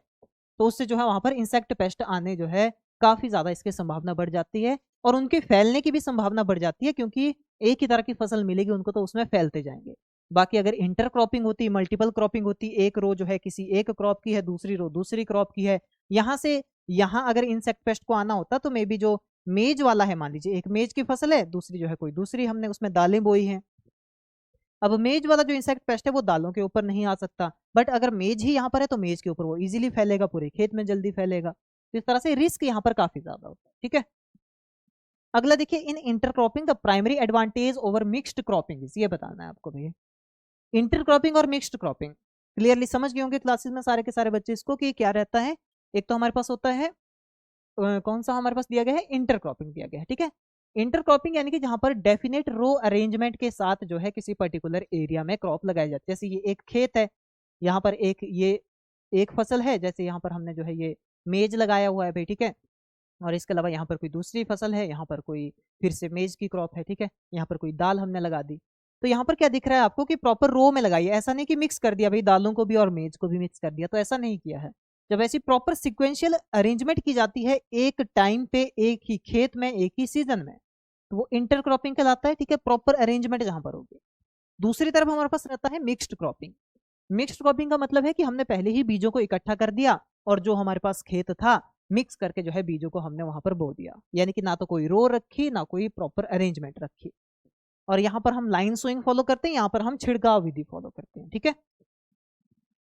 तो उससे जो है वहां पर इंसेक्ट पेस्ट आने जो है काफी ज्यादा इसकी संभावना बढ़ जाती है, और उनके फैलने की भी संभावना बढ़ जाती है, क्योंकि एक ही तरह की फसल मिलेगी उनको तो उसमें फैलते जाएंगे। बाकी अगर इंटर क्रॉपिंग होती, मल्टीपल क्रॉपिंग होती, एक रो जो है किसी एक क्रॉप की है, दूसरी रो दूसरी क्रॉप की है, यहाँ से यहाँ अगर इंसेक्ट पेस्ट को आना होता तो मे बी जो मेज वाला है, मान लीजिए एक मेज की फसल है, दूसरी जो है कोई दूसरी हमने उसमें दालें बोई हैं, अब मेज वाला जो इंसेक्ट पेस्ट है वो दालों के ऊपर नहीं आ सकता, बट अगर मेज ही यहाँ पर है तो मेज के ऊपर वो इजीली फैलेगा, पूरे खेत में जल्दी फैलेगा। तो इस तरह से रिस्क यहाँ पर काफी ज्यादा होता है, ठीक है। अगला देखिए, in intercropping the primary advantage over mixed cropping, ये बताना है आपको भैया। इंटरक्रॉपिंग और मिक्स्ड क्रॉपिंग क्लियरली समझ गए होंगे क्लासेस में सारे के सारे बच्चे इसको कि क्या रहता है। एक तो हमारे पास होता है कौन सा हमारे पास दिया गया है, इंटरक्रॉपिंग दिया गया है, ठीक है। इंटरक्रॉपिंग यानी कि जहां पर डेफिनेट रो अरेंजमेंट के साथ जो है किसी पर्टिकुलर एरिया में क्रॉप लगाई जाती है। जैसे ये एक खेत है, यहाँ पर ये एक फसल है, जैसे यहाँ पर हमने जो है ये मेज लगाया हुआ है भाई, ठीक है। और इसके अलावा यहाँ पर कोई दूसरी फसल है, यहाँ पर कोई फिर से मेज की क्रॉप है, ठीक है। यहाँ पर कोई दाल हमने लगा दी। तो यहाँ पर क्या दिख रहा है आपको कि प्रॉपर रो में लगाई है, ऐसा नहीं कि मिक्स कर दिया भाई दालों को भी और मेज को भी मिक्स कर दिया, तो ऐसा नहीं किया है। जब ऐसी प्रॉपर सिक्वेंशियल अरेंजमेंट की जाती है एक टाइम पे एक ही खेत में एक ही सीजन में, तो वो इंटरक्रॉपिंग कहलाता है, ठीक है। प्रॉपर अरेंजमेंट जहां पर होगी। दूसरी तरफ हमारे पास रहता है मिक्स्ड क्रॉपिंग। मिक्स्ड क्रॉपिंग का मतलब है कि हमने पहले ही बीजों को इकट्ठा कर दिया और जो हमारे पास खेत था मिक्स करके जो है बीजों को हमने वहां पर बो दिया, यानी कि ना तो कोई रो रखी ना कोई प्रॉपर अरेंजमेंट रखी। और यहाँ पर हम लाइन सोइंग फॉलो करते हैं, यहाँ पर हम छिड़काव विधि फॉलो करते हैं, ठीक है।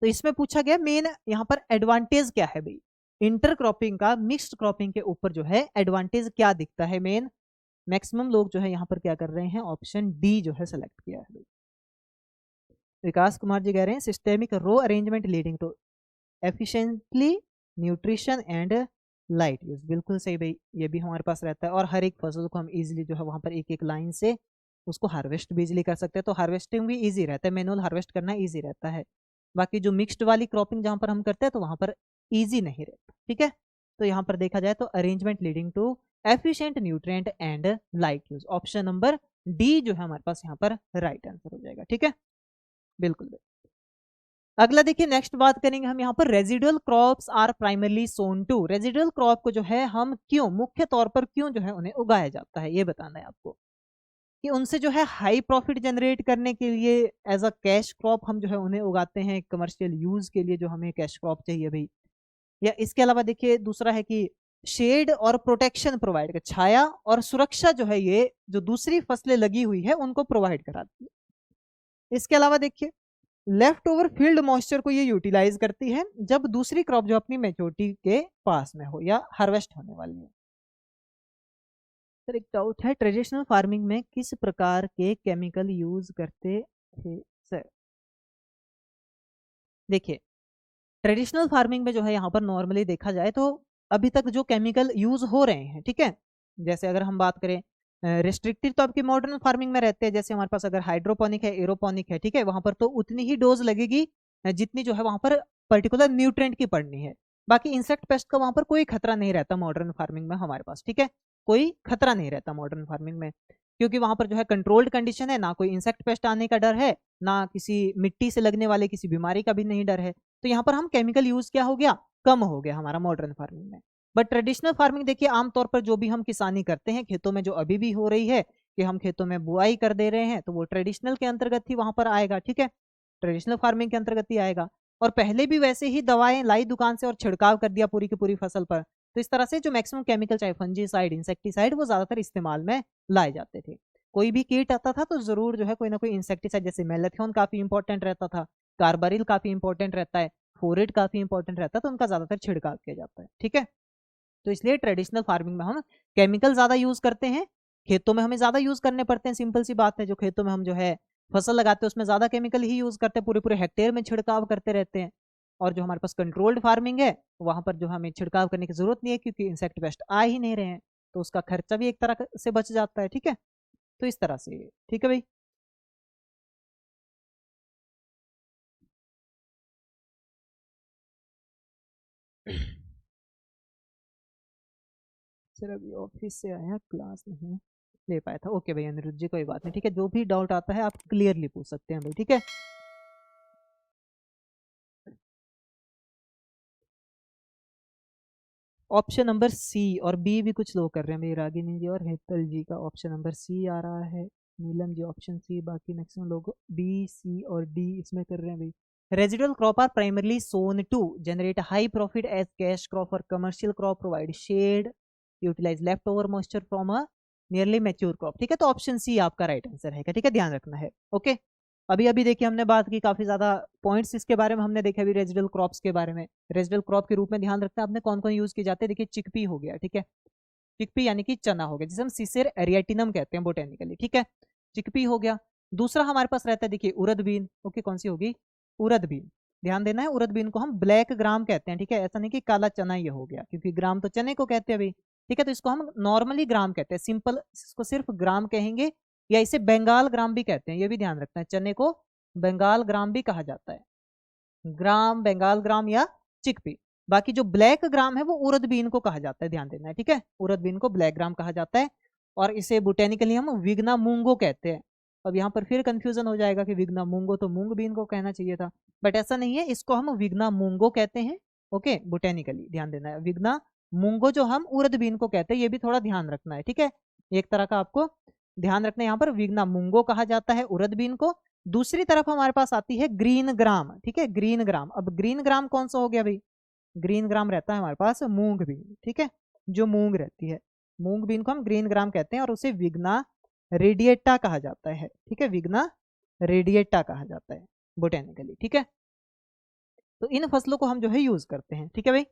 तो इसमें पूछा गया मेन यहाँ पर एडवांटेज क्या है भाई, इंटरक्रॉपिंग का मिक्स्ड क्रॉपिंग के ऊपर जो है एडवांटेज क्या दिखता है मेन। मैक्सिमम लोग जो है यहाँ पर क्या कर रहे हैं, ऑप्शन डी जो है सेलेक्ट किया है भाई। विकास कुमार जी कह रहे हैं systemic row arrangement leading to efficiently nutrition and light use, बिल्कुल सही भाई, ये भी हमारे पास रहता है। और हर एक फसल को हम इजीली जो है वहां पर एक एक लाइन से उसको हार्वेस्ट भी इजीली कर सकते हैं, तो हार्वेस्टिंग भी इजी रहता है, मैनुअल हार्वेस्ट करना इजी रहता है। बाकी जो मिक्स्ड वाली क्रॉपिंग जहां पर हम करते हैं तो वहां पर इजी नहीं रहता, ठीक है। तो यहाँ पर देखा जाए तो arrangement leading to efficient nutrient and light use, option number D जो है हमारे पास यहाँ पर राइट आंसर हो जाएगा, ठीक है। बिल्कुल। अगला देखिए, नेक्स्ट बात करेंगे हम यहाँ पर residual crops are primarily sown to, residual crop को जो है हम क्यों मुख्य तौर पर क्यों जो है उन्हें उगाया जाता है, ये बताना है आपको। कि उनसे जो है हाई प्रॉफिट जनरेट करने के लिए एज अ कैश क्रॉप हम जो है उन्हें उगाते हैं, कमर्शियल यूज के लिए जो हमें कैश क्रॉप चाहिए भाई। या इसके अलावा देखिए दूसरा है कि शेड और प्रोटेक्शन प्रोवाइड कर, छाया और सुरक्षा जो है ये जो दूसरी फसलें लगी हुई है उनको प्रोवाइड कराती है। इसके अलावा देखिए लेफ्ट ओवर फील्ड मॉइस्चर को ये यूटिलाइज करती है जब दूसरी क्रॉप जो अपनी मेच्योरिटी के पास में हो या हार्वेस्ट होने वाली है। सर एक डाउट है, ट्रेडिशनल फार्मिंग में किस प्रकार के केमिकल यूज करते थे सर। देखिए ट्रेडिशनल फार्मिंग में जो है यहाँ पर नॉर्मली देखा जाए तो अभी तक जो केमिकल यूज हो रहे हैं, ठीक है। जैसे अगर हम बात करें रिस्ट्रिक्टेड तो आपकी मॉडर्न फार्मिंग में रहते हैं, जैसे हमारे पास अगर हाइड्रोपोनिक है एरोपोनिक है, ठीक है, वहां पर तो उतनी ही डोज लगेगी जितनी जो है वहां पर पर्टिकुलर न्यूट्रेंट की पड़नी है। बाकी इंसेक्ट पेस्ट का वहां पर कोई खतरा नहीं रहता मॉडर्न फार्मिंग में हमारे पास, ठीक है। कोई खतरा नहीं रहता मॉडर्न फार्मिंग में, क्योंकि वहां पर जो है कंट्रोल्ड कंडीशन है, ना कोई इंसेक्ट पेस्ट आने का डर है, ना किसी मिट्टी से लगने वाले किसी बीमारी का भी नहीं डर है। तो यहाँ पर हम केमिकल यूज क्या हो गया, कम हो गया हमारा मॉडर्न फार्मिंग में। बट ट्रेडिशनल फार्मिंग देखिए आमतौर पर जो भी हम किसानी करते हैं खेतों में, जो अभी भी हो रही है कि हम खेतों में बुआई कर दे रहे हैं, तो वो ट्रेडिशनल के अंतर्गत ही वहां पर आएगा, ठीक है। ट्रेडिशनल फार्मिंग के अंतर्गत ही आएगा। और पहले भी वैसे ही दवाएं लाई दुकान से और छिड़काव कर दिया पूरी की पूरी फसल पर। तो इस तरह से जो मैक्सिमम केमिकल चाहे फंजीसाइड इंसेक्टिसाइड वो ज्यादातर इस्तेमाल में लाए जाते थे। कोई भी कीट आता था तो जरूर जो है कोई ना कोई इंसेक्टिसाइड, जैसे मेलाथियोन काफी इंपॉर्टेंट रहता था, कार्बारिल काफी इंपॉर्टेंट रहता है, फोरेट काफी इंपॉर्टेंट रहता है, तो उनका ज्यादातर छिड़काव किया जाता है, ठीक है। तो इसलिए ट्रेडिशनल फार्मिंग में हम केमिकल ज्यादा यूज करते हैं, खेतों में हमें ज्यादा यूज करने पड़ते हैं, सिंपल सी बात है। जो खेतों में हम जो है फसल लगाते हैं उसमें ज्यादा केमिकल ही यूज करते हैं, पूरे पूरे हेक्टेयर में छिड़काव करते रहते हैं। और जो हमारे पास कंट्रोल्ड फार्मिंग है वहां पर जो हमें छिड़काव करने की जरूरत नहीं है, क्योंकि इंसेक्ट पेस्ट आ ही नहीं रहे हैं, तो उसका खर्चा भी एक तरह से बच जाता है, ठीक है। तो इस तरह से, ठीक है भाई। सर अभी ऑफिस से आया, क्लास नहीं ले पाया था। ओके भाई अनिरुद्ध जी कोई बात नहीं, ठीक है। जो भी डाउट आता है आप क्लियरली पूछ सकते हैं भाई, ठीक है। ऑप्शन नंबर सी और बी भी कुछ लोग कर रहे हैं भाई, रागिनी जी और हेतल जी का ऑप्शन नंबर सी आ रहा है, नीलम जी ऑप्शन सी, बाकी मैक्सिमम लोग बी सी और डी इसमें कर रहे हैं भाई। Residual crop are primarily sown to generate high profit as cash crop और commercial crop provide shade utilise left over moisture from a nearly mature crop, ठीक है। तो ऑप्शन सी आपका राइट आंसर है, ठीक है, ध्यान रखना है, ओके। अभी अभी देखिए हमने बात की काफी ज्यादा पॉइंट्स इसके बारे में हमने देखा अभी रेजिडुअल क्रॉप्स के बारे में। रेजिडुअल क्रॉप के रूप में ध्यान रखना आपने कौन कौन यूज किए जाते हैं। देखिए चिकपी हो गया, ठीक है, चिकपी यानी कि चना हो गया, जिसे हम सिसेर एरिएटिनम कहते हैं बोटेनिकली, ठीक है, चिकपी हो गया। दूसरा हमारे पास रहता है देखिए उड़द बीन, ओके, कौन सी होगी, उड़द बीन। ध्यान देना है, उड़द बीन को हम ब्लैक ग्राम कहते हैं, ठीक है, ऐसा नहीं कि काला चना ये हो गया, क्योंकि ग्राम तो चने को कहते हैं अभी, ठीक है, तो इसको हम नॉर्मली ग्राम कहते हैं, सिंपल इसको सिर्फ ग्राम कहेंगे, या इसे बंगाल ग्राम भी कहते हैं, ये भी ध्यान रखना है, चने को बंगाल ग्राम भी कहा जाता है, ग्राम, बंगाल ग्राम या चिकपी। बाकी जो ब्लैक ग्राम है वो उड़द बीन को कहा जाता है, ध्यान देना है, ठीक है, उड़द बीन को ब्लैक ग्राम कहा जाता है, और इसे बोटेनिकली हम विग्ना मूंगो कहते हैं। अब यहाँ पर फिर कंफ्यूजन हो जाएगा कि विग्ना मूंगो तो मूंग बीन को कहना चाहिए था, बट ऐसा नहीं है, इसको हम विग्ना मूंगो कहते हैं, ओके, बोटेनिकली ध्यान देना है। विग्ना मूंगो जो हम उड़द बीन को कहते हैं, ये भी थोड़ा ध्यान रखना है, ठीक है, एक तरह का आपको ध्यान रखना है, यहाँ पर विग्ना मूंगो कहा जाता है उड़द बीन को। दूसरी तरफ हमारे पास आती है ग्रीन ग्राम, ठीक है, ग्रीन ग्राम। अब ग्रीन ग्राम कौन सा हो गया भाई, ग्रीन ग्राम रहता है हमारे पास मूंग बीन, ठीक है, जो मूंग रहती है, मूंग बीन को हम ग्रीन ग्राम कहते हैं, और उसे विग्ना रेडिएटा कहा जाता है, ठीक है, विग्ना रेडिएटा कहा जाता है बोटेनिकली, ठीक है। तो इन फसलों को हम जो है यूज करते हैं, ठीक है भाई,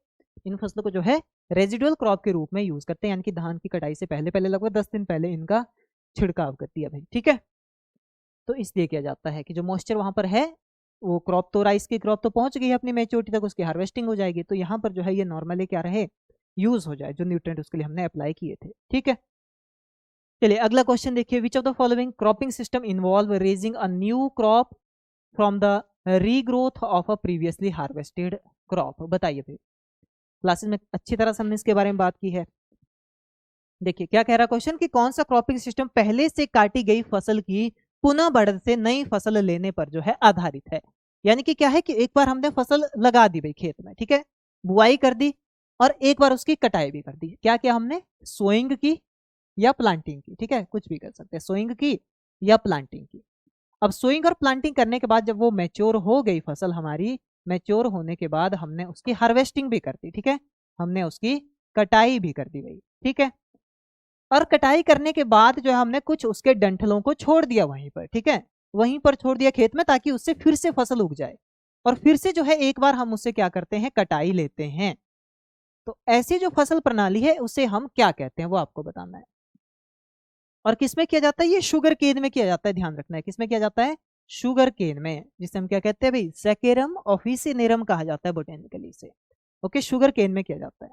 इन फसलों को जो है रेजिडुअल क्रॉप के रूप में यूज करते हैं, यानी कि धान की कटाई से पहले पहले लगभग 10 दिन पहले इनका छिड़काव कर दिया भाई, ठीक है। तो इसलिए किया जाता है कि जो मॉइस्चर वहां पर है, वो क्रॉप तो राइस की क्रॉप तो पहुंच गई है अपनी मैच्योरिटी तक, उसकी हार्वेस्टिंग हो जाएगी, तो यहाँ पर जो है ये नॉर्मली क्या रहे, यूज हो जाए, जो न्यूट्रिएंट उसके लिए हमने अप्लाई किए थे, ठीक है। चलिए अगला क्वेश्चन देखिए, which of the following cropping system involve raising a new crop from the regrowth of a previously harvested crop. बताइए फिर, क्लासेस में अच्छी तरह से हमने इसके बारे में बात की है। देखिए क्या कह रहा क्वेश्चन कि कौन सा क्रॉपिंग सिस्टम पहले से काटी गई फसल की पुनः बढ़त से नई फसल लेने पर जो है आधारित है। यानी कि क्या है कि एक बार हमने फसल लगा दी भाई खेत में, ठीक है, बुआई कर दी, और एक बार उसकी कटाई भी कर दी। क्या क्या हमने, सोइंग की या प्लांटिंग की, ठीक है, कुछ भी कर सकते हैं, सोइंग की या प्लांटिंग की। अब सोइंग और प्लांटिंग करने के बाद जब वो मैच्योर हो गई फसल हमारी, मैच्योर होने के बाद हमने उसकी हार्वेस्टिंग भी कर दी, ठीक है, हमने उसकी कटाई भी कर दी भाई, ठीक है। और कटाई करने के बाद जो है हमने कुछ उसके डंठलों को छोड़ दिया वहीं पर, ठीक है, वहीं पर छोड़ दिया खेत में, ताकि उससे फिर से फसल उग जाए, और फिर से जो है एक बार हम उससे क्या करते हैं, कटाई लेते हैं। तो ऐसी जो फसल प्रणाली है उसे हम क्या कहते हैं वो आपको बताना है। और किसमें किया जाता है, ये शुगर केन में किया जाता है, ध्यान रखना है, किसमें किया जाता है, शुगर केन में, जिसे हम क्या कहते हैं भाई, सेकेरम ऑफिसिनेरम कहा जाता है बोटेनिकली से, ओके, शुगर केन में किया जाता है।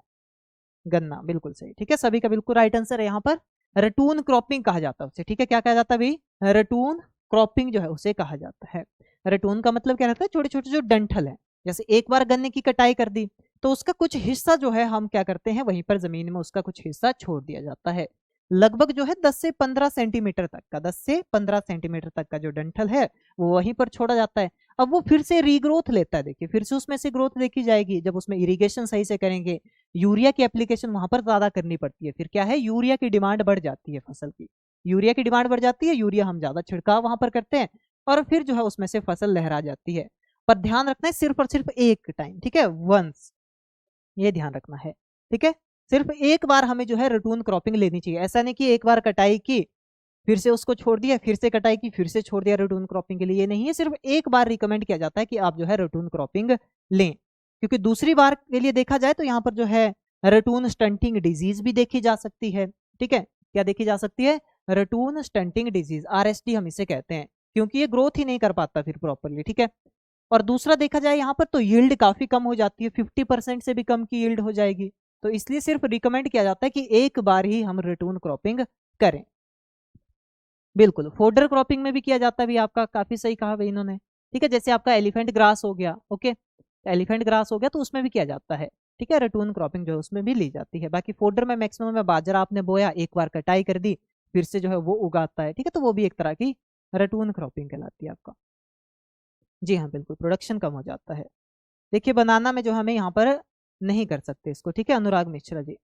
गन्ना, बिल्कुल सही, ठीक है, सभी का बिल्कुल राइट आंसर है यहाँ पर। रटून क्रॉपिंग कहा जाता है उसे, ठीक है, क्या कहा जाता है भाई, रटून क्रॉपिंग जो है उसे कहा जाता है। रटून का मतलब क्या रहता है, छोटे छोटे जो डंठल है, जैसे एक बार गन्ने की कटाई कर दी तो उसका कुछ हिस्सा जो है हम क्या करते हैं, वहीं पर जमीन में उसका कुछ हिस्सा छोड़ दिया जाता है, लगभग जो है 10 से 15 सेंटीमीटर तक का, 10 से 15 सेंटीमीटर तक का जो डंठल है वो वहीं पर छोड़ा जाता है। अब वो फिर से रीग्रोथ लेता है, देखिए फिर से उसमें से ग्रोथ देखी जाएगी, जब उसमें इरिगेशन सही से करेंगे, यूरिया की एप्लीकेशन वहां पर ज्यादा करनी पड़ती है, फिर क्या है, यूरिया की डिमांड बढ़ जाती है फसल की, यूरिया की डिमांड बढ़ जाती है, यूरिया हम ज्यादा छिड़काव वहां पर करते हैं, और फिर जो है उसमें से फसल लहरा जाती है। पर ध्यान रखना है सिर्फ और सिर्फ एक टाइम, ठीक है, वंस, ये ध्यान रखना है, ठीक है, सिर्फ एक बार हमें जो है रटून क्रॉपिंग लेनी चाहिए। ऐसा नहीं कि एक बार कटाई की फिर से उसको छोड़ दिया, फिर से कटाई की फिर से छोड़ दिया रटून क्रॉपिंग के लिए, ये नहीं है, सिर्फ एक बार रिकमेंड किया जाता है कि आप जो है रटून क्रॉपिंग लें। क्योंकि दूसरी बार के लिए देखा जाए तो यहाँ पर जो है रटून स्टंटिंग डिजीज भी देखी जा सकती है, ठीक है, क्या देखी जा सकती है, रटून स्टंटिंग डिजीज, RSD हम इसे कहते हैं, क्योंकि ये ग्रोथ ही नहीं कर पाता फिर प्रॉपरली, ठीक है। और दूसरा देखा जाए यहाँ पर तो यील्ड काफी कम हो जाती है, 50% से भी कम की यील्ड हो जाएगी, तो इसलिए सिर्फ रिकमेंड किया जाता है कि एक बार ही हम रटून क्रॉपिंग करें। बिल्कुल, फोल्डर क्रॉपिंग में भी किया जाता है भी, आपका काफी सही कहा भाई इन्होंने, ठीक है, जैसे आपका एलिफेंट ग्रास हो गया, ओके, एलिफेंट ग्रास हो गया तो उसमें भी किया जाता है, ठीक है, रटून क्रॉपिंग जो है उसमें भी ली जाती है। बाकी फोल्डर में मैक्सिमम में बाजरा आपने बोया, एक बार कटाई कर दी, फिर से जो है वो उगाता है, ठीक है, तो वो भी एक तरह की रटून क्रॉपिंग कहलाती है आपका। जी हाँ बिल्कुल, प्रोडक्शन कम हो जाता है। देखिए बनाना में जो हमें यहाँ पर नहीं कर सकते इसको, ठीक है, अनुराग मिश्रा जी,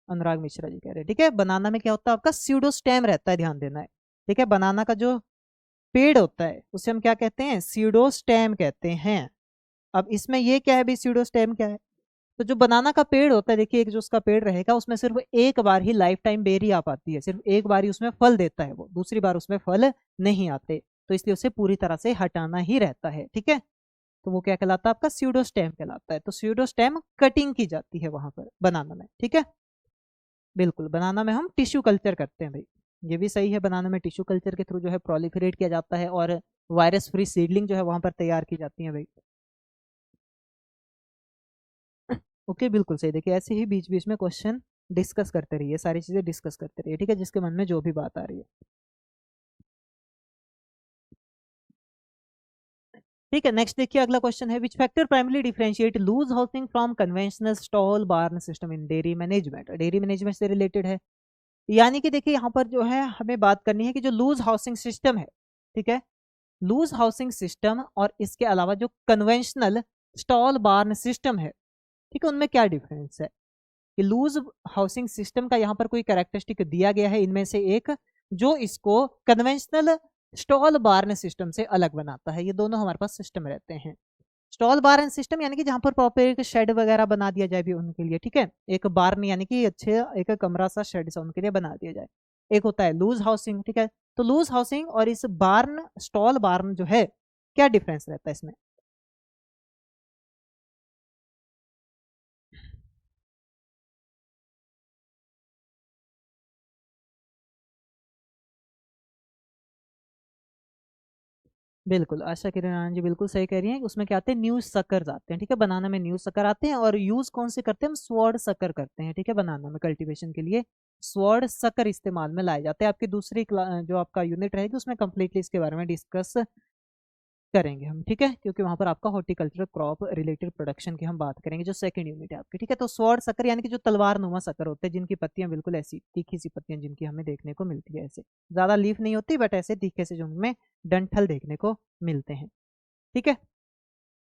अनुराग मिश्रा जी कह रहे हैं, ठीक है, बनाना में क्या होता है आपका स्यूडोस्टेम रहता है, ध्यान देना है, ठीक है, बनाना का जो पेड़ होता है उसे हम क्या कहते हैं, स्यूडोस्टेम कहते हैं। अब इसमें ये क्या है भी, स्यूडोस्टेम क्या है, तो जो बनाना का पेड़ होता है, देखिए एक जो उसका पेड़ रहेगा उसमें सिर्फ एक बार ही लाइफ टाइम बेरी आ पाती है, सिर्फ एक बार ही उसमें फल देता है वो, दूसरी बार उसमें फल नहीं आते। तो इसलिए उसे पूरी तरह से हटाना ही रहता है, ठीक है। तो वो क्या कहलाता है, आपका स्यूडोस्टेम कहलाता है। तो स्यूडोस्टेम कटिंग की जाती है वहां पर बनाना में, ठीक है। बिल्कुल, बनाना में हम टिश्यू कल्चर करते हैं भाई, ये भी सही है। बनाना में टिश्यू कल्चर के थ्रू जो है प्रोलिफरेट किया जाता है और वायरस फ्री सीडलिंग जो है वहां पर तैयार की जाती है भाई। ओके, बिल्कुल सही। देखिए ऐसे ही बीच बीच में क्वेश्चन डिस्कस करते रहिए, सारी चीजें डिस्कस करते रहिए, ठीक है, जिसके मन में जो भी बात आ रही है। ठीक है, नेक्स्ट देखिए अगला क्वेश्चन है, which factor primary differentiate loose housing from conventional stall barn system in dairy management. Dairy management से रिलेटेड है, यानी कि देखिए यहाँ पर जो है हमें बात करनी है कि जो लूज हाउसिंग सिस्टम है, ठीक है, लूज हाउसिंग सिस्टम और इसके अलावा जो कन्वेंशनल स्टॉल बार्न सिस्टम है, ठीक है, उनमें क्या डिफरेंस है। कि लूज हाउसिंग सिस्टम का यहाँ पर कोई कैरेक्टरिस्टिक दिया गया है इनमें से एक, जो इसको कन्वेंशनल स्टॉल बार्न सिस्टम से अलग बनाता है। ये दोनों हमारे पास सिस्टम रहते हैं। स्टॉल बार्न सिस्टम यानी कि जहां पर प्रॉपर एक शेड वगैरह बना दिया जाए भी उनके लिए, ठीक है, एक बार्न यानी कि अच्छे एक कमरा सा शेड सा उनके लिए बना दिया जाए। एक होता है लूज हाउसिंग, ठीक है। तो लूज हाउसिंग और इस बार्न स्टॉल बार्न जो है, क्या डिफरेंस रहता है इसमें। बिल्कुल, आशा किरण जी बिल्कुल सही कह रही हैं। उसमें क्या आते हैं, न्यूज सकर्स आते हैं, ठीक है, बनाना में न्यूज सकर आते हैं। और यूज कौन से करते हैं हम, स्वॉर्ड सकर करते हैं, ठीक है, बनाना में कल्टीवेशन के लिए स्वॉर्ड सकर इस्तेमाल में लाए जाते हैं। आपकी दूसरी जो आपका यूनिट रहेगी उसमें कंप्लीटली इसके बारे में डिस्कस करेंगे हम, ठीक है, क्योंकि वहां पर आपका हॉर्टिकल्चर क्रॉप रिलेटेड प्रोडक्शन की हम बात करेंगे, जो सेकंड यूनिट है आपकी, ठीक है। तो स्वॉर्ड सकर यानी कि जो तलवार नुमा सकर होते हैं, जिनकी पत्तियां बिल्कुल ऐसी तीखी सी पत्तियां जिनकी हमें देखने को मिलती है, ऐसे ज्यादा लीफ नहीं होती बट ऐसे तीखे से जो उनमें डंठल देखने को मिलते हैं, ठीक है।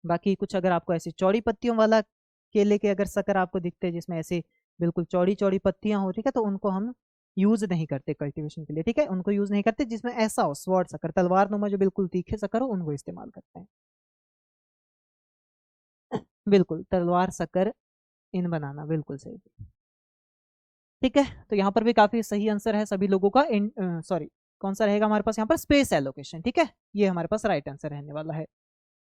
बाकी कुछ अगर आपको ऐसी चौड़ी पत्तियों वाला केले के अगर सकर आपको दिखते हैं जिसमें ऐसे बिल्कुल चौड़ी चौड़ी पत्तियां हो, ठीक है, तो उनको हम यूज नहीं करते कल्टीवेशन के लिए, ठीक है, उनको यूज नहीं करते। जिसमें ऐसा हो स्वॉर्ड सकर तलवार नुमा जो बिल्कुल तीखे सकर हो, उनको इस्तेमाल करते हैं। बिल्कुल, तलवार सकर इन बनाना, बिल्कुल सही, ठीक है। तो यहाँ पर भी काफी सही आंसर है सभी लोगों का। सॉरी, कौन सा रहेगा हमारे पास यहाँ पर, स्पेस एलोकेशन, ठीक है, ये हमारे पास राइट आंसर रहने वाला है।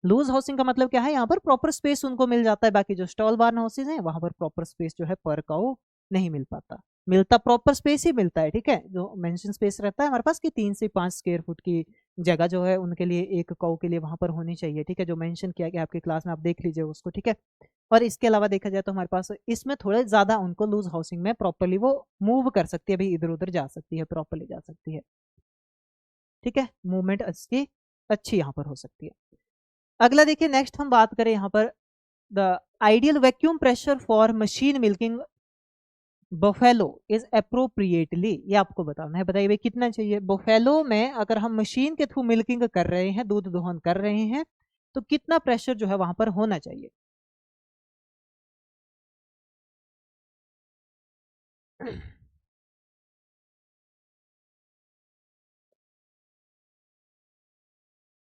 लूज हाउसिंग का मतलब क्या है, यहाँ पर प्रॉपर स्पेस उनको मिल जाता है। बाकी जो स्टॉल बार्न हाउसेज हैं वहां पर प्रॉपर स्पेस जो है पर काउ नहीं मिल पाता, मिलता प्रॉपर स्पेस ही मिलता है, ठीक है। जो मेंशन स्पेस रहता है हमारे पास कि 3 से 5 स्क्वायर फुट की जगह जो है उनके लिए एक काउ के लिए वहां पर होनी चाहिए, ठीक है, जो मेंशन किया गया आपकी क्लास में, आप देख लीजिए उसको, ठीक है। और इसके अलावा देखा जाए तो हमारे पास इसमें थोड़े ज्यादा उनको लूज हाउसिंग में प्रॉपरली वो मूव कर सकती है, भाई इधर उधर जा सकती है, प्रॉपरली जा सकती है, ठीक है, मूवमेंट अच्छी अच्छी यहाँ पर हो सकती है। अगला देखिए, नेक्स्ट हम बात करें यहाँ पर the ideal vacuum pressure for machine milking buffalo is appropriately, ये आपको बताना है। बताइए भाई कितना चाहिए बफेलो में, अगर हम मशीन के थ्रू मिल्किंग कर रहे हैं, दूध दोहन कर रहे हैं, तो कितना प्रेशर जो है वहां पर होना चाहिए।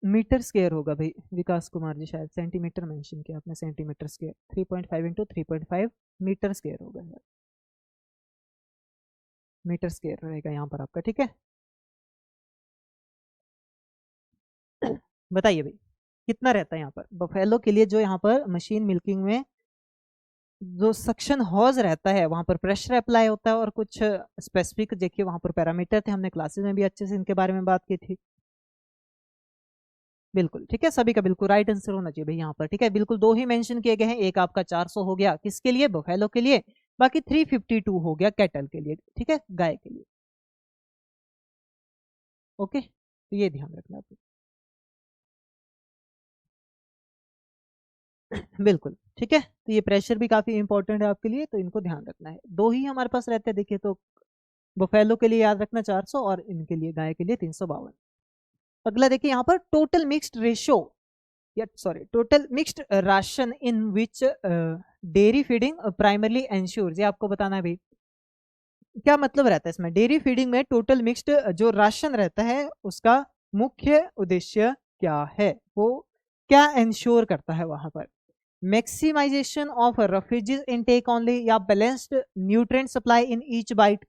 मीटर स्केयर होगा भाई, विकास कुमार जी, शायद सेंटीमीटर मेंशन किया आपने, centimetre square 3.5 into 3.5 metre square होगा यार, मीटर स्केयर रहेगा यहाँ पर आपका, ठीक है। बताइए भाई कितना रहता है यहाँ पर बफेलो के लिए, जो यहाँ पर मशीन मिल्किंग में जो सक्शन हॉज रहता है वहां पर प्रेशर अप्लाई होता है, और कुछ स्पेसिफिक देखिए वहां पर पैरामीटर थे, हमने क्लासेस में भी अच्छे से इनके बारे में बात की थी। बिल्कुल ठीक है, सभी का बिल्कुल राइट आंसर होना चाहिए भाई यहाँ पर, ठीक है। बिल्कुल दो ही मेंशन किए गए हैं, एक आपका 400 हो गया किसके लिए, बफेलो के लिए, बाकी 352 हो गया कैटल के लिए, ठीक है, गाय के लिए। ओके, तो ये ध्यान रखना आपको। बिल्कुल ठीक है, तो ये प्रेशर भी काफी इंपॉर्टेंट है आपके लिए, तो इनको ध्यान रखना है। दो ही हमारे पास रहते हैं देखिए, तो बफेलो के लिए याद रखना 400 और इनके लिए गाय के लिए 352। अगला देखिए यहाँ पर टोटल मिक्स्ड रेशो या सॉरी टोटल मिक्स्ड राशन इन विच डेयरी फीडिंग प्राइमरली एंश्योर्स, ये आपको बताना है भाई क्या मतलब रहता है इसमें। डेयरी फीडिंग में टोटल मिक्स्ड जो राशन रहता है उसका मुख्य उद्देश्य क्या है, वो क्या एंश्योर करता है वहां पर। Maximisation of refugees intake only, या balanced nutrient supply in each bite,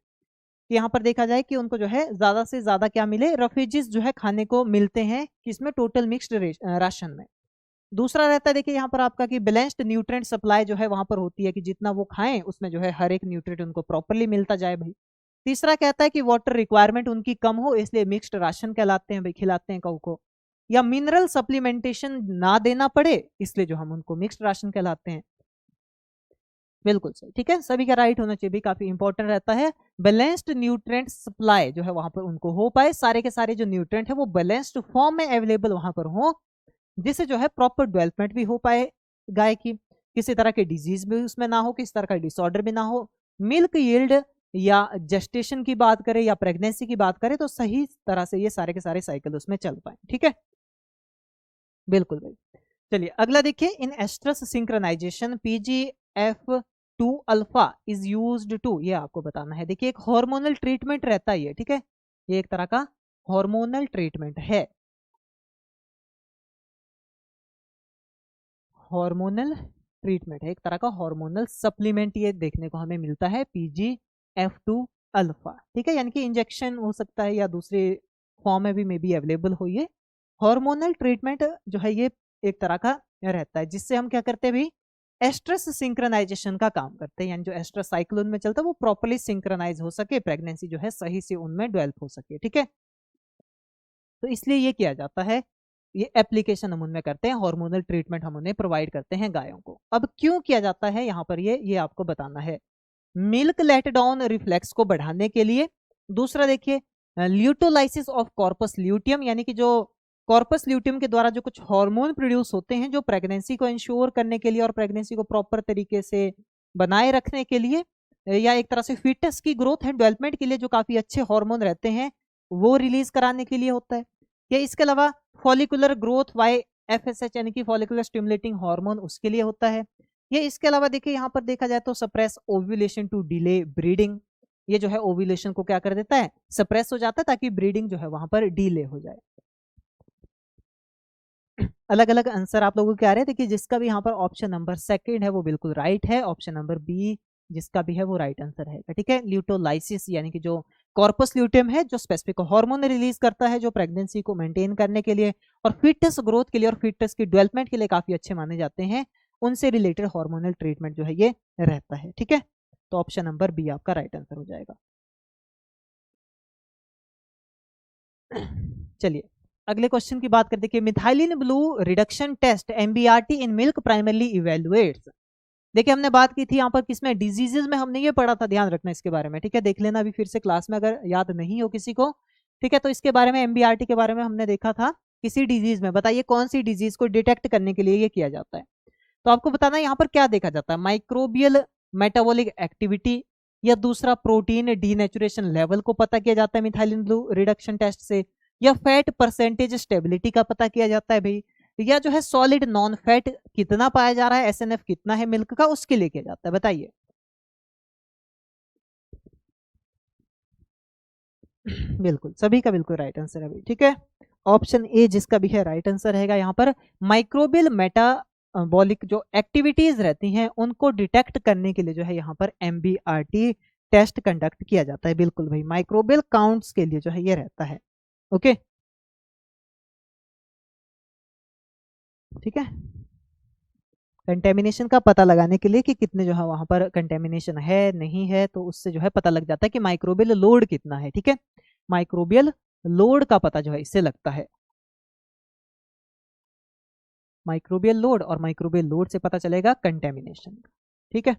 कि यहाँ पर देखा जाए कि उनको जो है ज्यादा से ज्यादा क्या मिले, रफेजेस जो है खाने को मिलते हैं किसमें, टोटल मिक्स्ड राशन में। दूसरा रहता है देखिए यहाँ पर आपका कि बैलेंस्ड न्यूट्रिएंट सप्लाई जो है वहां पर होती है कि जितना वो खाएं उसमें जो है हर एक न्यूट्रिएंट उनको प्रॉपरली मिलता जाए भाई। तीसरा कहता है कि वाटर रिक्वायरमेंट उनकी कम हो इसलिए मिक्स्ड राशन कहलाते हैं भाई, खिलाते हैं काऊ को। या मिनरल सप्लीमेंटेशन ना देना पड़े इसलिए जो हम उनको मिक्स्ड राशन कहलाते हैं। बिल्कुल सही, ठीक है, सभी का राइट होना चाहिए भी, काफी इंपॉर्टेंट रहता है। बैलेंस्ड न्यूट्रिएंट सप्लाई जो है वहां पर उनको हो पाए, सारे के सारे जो न्यूट्रिएंट है वो बैलेंस्ड फॉर्म में अवेलेबल वहां पर हो, जिससे जो है प्रॉपर डेवलपमेंट भी हो पाए गाय की, किसी तरह के डिजीज भी उसमें ना हो, किसी तरह का डिसऑर्डर भी ना हो। मिल्क यील्ड या जेस्टेशन की बात करें या प्रेगनेंसी की बात करें तो सही तरह से ये सारे के सारे साइकिल उसमें चल पाए, ठीक है। बिल्कुल भाई। चलिए अगला देखिए, in oestrus synchronisation PGF2 alpha is used to, ये आपको बताना है। देखिए एक हार्मोनल ट्रीटमेंट रहता है ये, ठीक है, ये एक तरह का हार्मोनल ट्रीटमेंट है। हार्मोनल ट्रीटमेंट है, एक तरह का हार्मोनल सप्लीमेंट ये देखने को हमें मिलता है PGF2 अल्फा, ठीक है, यानी कि इंजेक्शन हो सकता है या दूसरे फॉर्म में भी मे बी अवेलेबल हो। ये हार्मोनल ट्रीटमेंट जो है ये एक तरह का रहता है जिससे हम क्या करते हैं भाई, एस्ट्रस सिंक्रोनाइजेशन का काम करते हैं, यानी जो एस्ट्रस साइकिल उनमें चलता है वो प्रॉपर्ली सिंक्रोनाइज हो सके, प्रेगनेंसी जो है सही से उनमें डेवलप हो सके, ठीक है। तो इसलिए ये किया जाता है, ये एप्लीकेशन हम उनमें करते हैं, हार्मोनल ट्रीटमेंट हम उन्हें प्रोवाइड करते हैं गायों को। अब क्यों किया जाता है यहाँ पर ये आपको बताना है। मिल्क लेट डाउन रिफ्लेक्स को बढ़ाने के लिए। दूसरा देखिए ल्यूटोलाइसिस ऑफ कॉर्पस ल्यूटियम, यानी कि जो कॉर्पस ल्यूटियम के द्वारा जो कुछ हार्मोन प्रोड्यूस होते हैं जो प्रेगनेंसी को इंश्योर करने के लिए और प्रेगनेंसी को प्रॉपर तरीके से बनाए रखने के लिए, या एक तरह से फीटस की ग्रोथ एंड डेवलपमेंट के लिए जो काफी अच्छे हार्मोन रहते हैं वो रिलीज कराने के लिए होता है। या इसके अलावा फॉलिकुलर ग्रोथ YFSH यानी कि फॉलिकुलर स्टिमुलेटिंग हार्मोन उसके लिए होता है। ये इसके अलावा देखिए यहाँ पर देखा जाए तो suppress ovulation to delay breeding, ये जो है ओव्यूलेशन को क्या कर देता है, सप्रेस हो जाता है ताकि ब्रीडिंग जो है वहां पर डिले हो जाए। अलग अलग आंसर आप लोगों के आ रहे हैं, देखिए जिसका भी यहाँ पर ऑप्शन नंबर सेकंड है वो बिल्कुल राइट है, ऑप्शन नंबर बी जिसका भी है वो राइट आंसर है, ठीक है। ल्यूटोलाइसिस यानी कि जो कॉर्पस ल्यूटियम है जो स्पेसिफिक हार्मोन रिलीज करता है जो प्रेगनेंसी को मेंटेन करने के लिए और फिटनेस ग्रोथ के लिए और फिटनेस की डेवलपमेंट के लिए काफी अच्छे माने जाते हैं, उनसे रिलेटेड हार्मोनल ट्रीटमेंट जो है ये रहता है, ठीक है। तो ऑप्शन नंबर बी आपका राइट आंसर हो जाएगा। चलिए अगले क्वेश्चन की बात करते हैं, methylene blue reduction test MBRT in milk primarily evaluates. देखिए हमने बात की थी यहाँ पर किसमें, डिजीजेज में हमने ये पढ़ा था, ध्यान रखना इसके बारे में, ठीक है, देख लेना अभी फिर से क्लास में अगर याद नहीं हो किसी को, ठीक है। तो इसके बारे में MBRT के बारे में हमने देखा था, किसी डिजीज में बताइए कौन सी डिजीज को डिटेक्ट करने के लिए ये किया जाता है। तो आपको बताना है यहाँ पर क्या देखा जाता है, माइक्रोबियल मेटाबॉलिक एक्टिविटी या दूसरा प्रोटीन डीनेचुरेशन लेवल को पता किया जाता है मिथाइलिन ब्लू रिडक्शन टेस्ट से, या फैट परसेंटेज स्टेबिलिटी का पता किया जाता है भाई, या जो है सॉलिड नॉन फैट कितना पाया जा रहा है, SNF कितना है मिल्क का, उसके लिए किया जाता है, बताइए। बिल्कुल सभी का बिल्कुल राइट आंसर है भाई, ठीक है। ऑप्शन ए जिसका भी है राइट आंसर रहेगा यहाँ पर। माइक्रोबियल मेटाबॉलिक जो एक्टिविटीज रहती हैं उनको डिटेक्ट करने के लिए जो है यहाँ पर MBRT टेस्ट कंडक्ट किया जाता है, बिल्कुल भाई, माइक्रोबियल काउंट्स के लिए जो है ये रहता है, ओके, ठीक है। कंटेमिनेशन का पता लगाने के लिए कि कितने जो है वहां पर कंटेमिनेशन है नहीं है, तो उससे जो है पता लग जाता है कि माइक्रोबियल लोड कितना है, ठीक है। माइक्रोबियल लोड का पता जो है इससे लगता है, माइक्रोबियल लोड, और माइक्रोबियल लोड से पता चलेगा कंटेमिनेशन, ठीक है।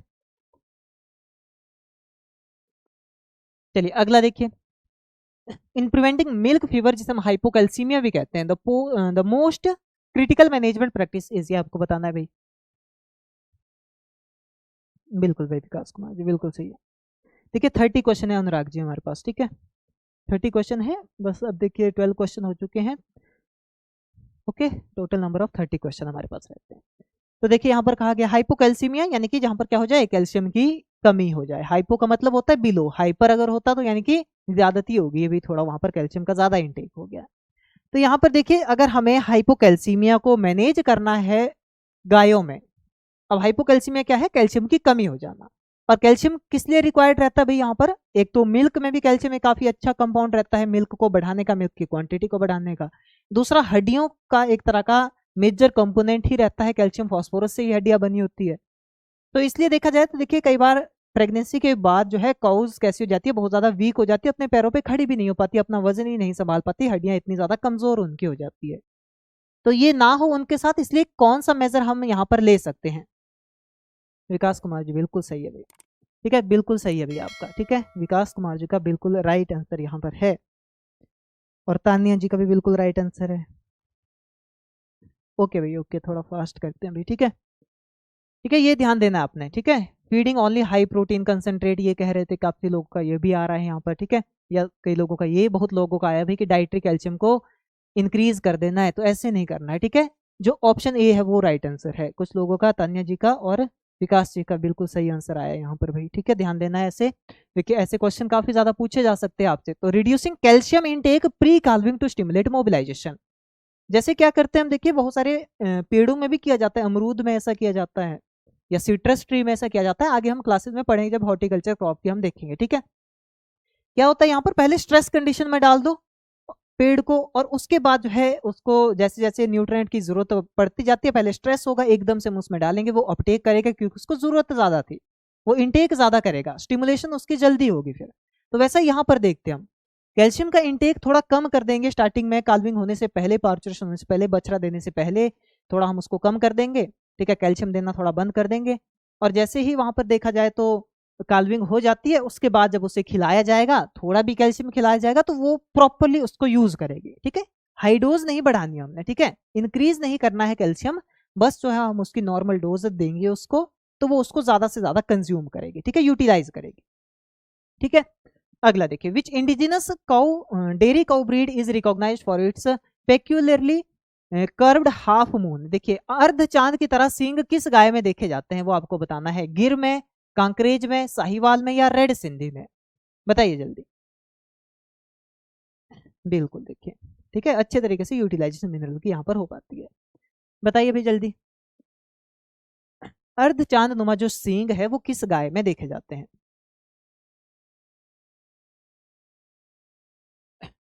चलिए अगला देखिए, इन प्रिवेंटिंग मिल्क फीवर जिसे हम हाइपोकैल्सीमिया भी कहते हैं, the most critical management practice is, ये आपको बताना है भाई। बिल्कुल भाई विकास कुमार जी बिल्कुल सही है। देखिए 30 क्वेश्चन है अनुराग जी हमारे पास, ठीक है, 30 क्वेश्चन है बस। अब देखिए 12 क्वेश्चन हो चुके हैं, okay, total number of 30 question हमारे पास रहते हैं। तो देखिए यहाँ पर कहा गया हाइपोकैल्सीमिया यानी कि जहां पर क्या हो जाए, कैल्शियम की कमी हो जाए। हाइपो का मतलब होता है बिलो, हाइपर अगर होता तो यानी कि ज्यादती होगी, ये भी थोड़ा वहां पर कैल्शियम का ज्यादा इंटेक हो गया। तो यहाँ पर देखिए अगर हमें हाइपोकैल्सीमिया को मैनेज करना है गायों में, अब हाइपोकैल्सीमिया क्या है, कैल्शियम की कमी हो जाना, और कैल्शियम किस लिए रिक्वायर्ड रहता है भाई यहाँ पर? एक तो मिल्क में भी कैल्शियम एक काफी अच्छा कंपाउंड रहता है मिल्क को बढ़ाने का, मिल्क की क्वांटिटी को बढ़ाने का। दूसरा हड्डियों का एक तरह का मेजर कंपोनेंट ही रहता है कैल्शियम, फास्फोरस से ही हड्डियां बनी होती है। तो इसलिए देखा जाए तो देखिए कई बार प्रेगनेंसी के बाद जो है काउज कैसी हो जाती है, बहुत ज्यादा वीक हो जाती है, अपने पैरों पे खड़ी भी नहीं हो पाती, अपना वजन ही नहीं संभाल पाती, हड्डियां इतनी ज्यादा कमजोर उनकी हो जाती है। तो ये ना हो उनके साथ, इसलिए कौन सा मेजर हम यहाँ पर ले सकते हैं? विकास कुमार जी बिल्कुल सही है भाई, ठीक है, बिल्कुल सही है भैया आपका, ठीक है, विकास कुमार जी का बिल्कुल राइट आंसर यहाँ पर है, और तानिया जी का भी बिल्कुल राइट आंसर है। ओके भाई ओके, थोड़ा फास्ट करते हैं भाई, ठीक है, ठीक है, ये ध्यान देना आपने, ठीक है। Feeding only high protein concentrate, ये कह रहे थे, काफी लोगों का ये भी आ रहा है यहाँ पर, ठीक है, या कई लोगों का, ये बहुत लोगों का आया भाई कि डाइटरी कैल्शियम को इंक्रीज कर देना है, तो ऐसे नहीं करना है, ठीक है। जो ऑप्शन ए है वो राइट आंसर है, कुछ लोगों का, तान्या जी का और विकास जी का बिल्कुल सही आंसर आया यहाँ पर भाई, ठीक है, ध्यान देना है ऐसे। देखिए ऐसे क्वेश्चन काफी ज्यादा पूछे जा सकते हैं आपसे। तो reducing calcium intake pre calving to stimulate mobilisation, जैसे क्या करते हैं हम, देखिए बहुत सारे पेड़ों में भी किया जाता है, अमरूद में ऐसा किया जाता है, या सिट्रस ट्री में ऐसा किया जाता है, आगे हम क्लासेस में पढ़ेंगे जब हॉर्टिकल्चर क्रॉप की हम देखेंगे, ठीक है। क्या होता है यहाँ पर, पहले स्ट्रेस कंडीशन में डाल दो पेड़ को, और उसके बाद जो है उसको जैसे जैसे न्यूट्रिएंट की जरूरत पड़ती जाती है, पहले स्ट्रेस होगा, एकदम से हम उसमें डालेंगे, वो अपटेक करेगा क्योंकि उसको जरूरत ज्यादा थी, वो इंटेक ज्यादा करेगा, स्टिमुलेशन उसकी जल्दी होगी फिर। तो वैसा यहाँ पर देखते हैं हम, कैल्शियम का इंटेक थोड़ा कम कर देंगे स्टार्टिंग में, काल्विंग होने से पहले, पार्चुरेशन होने से पहले, बछड़ा देने से पहले थोड़ा हम उसको कम कर देंगे, ठीक है, कैल्शियम देना थोड़ा बंद कर देंगे। और जैसे ही वहां पर देखा जाए तो काल्विंग हो जाती है, उसके बाद जब उसे खिलाया जाएगा, थोड़ा भी कैल्शियम खिलाया जाएगा, तो वो प्रॉपरली उसको यूज करेगी, ठीक है। हाई डोज नहीं बढ़ानी है हमने, ठीक है, इंक्रीज नहीं करना है कैल्शियम, बस जो है हम उसकी नॉर्मल डोज देंगे उसको, तो वो उसको ज्यादा से ज्यादा कंज्यूम करेगी, ठीक है, यूटिलाइज करेगी, ठीक है। अगला देखिए, which indigenous cow dairy cow breed is recognised for its peculiarly curved half moon, देखिए अर्ध चांद की तरह सींग किस गाय में देखे जाते हैं, वो आपको बताना है, गिर में, कांकरेज में, साहिवाल में, या रेड सिंधी में, बताइए जल्दी। बिल्कुल देखिए, ठीक है, अच्छे तरीके से यूटिलाइजेशन मिनरल की यहाँ पर हो पाती है, बताइए भाई जल्दी। अर्ध चांद नुमा जो सींग है वो किस गाय में देखे जाते हैं?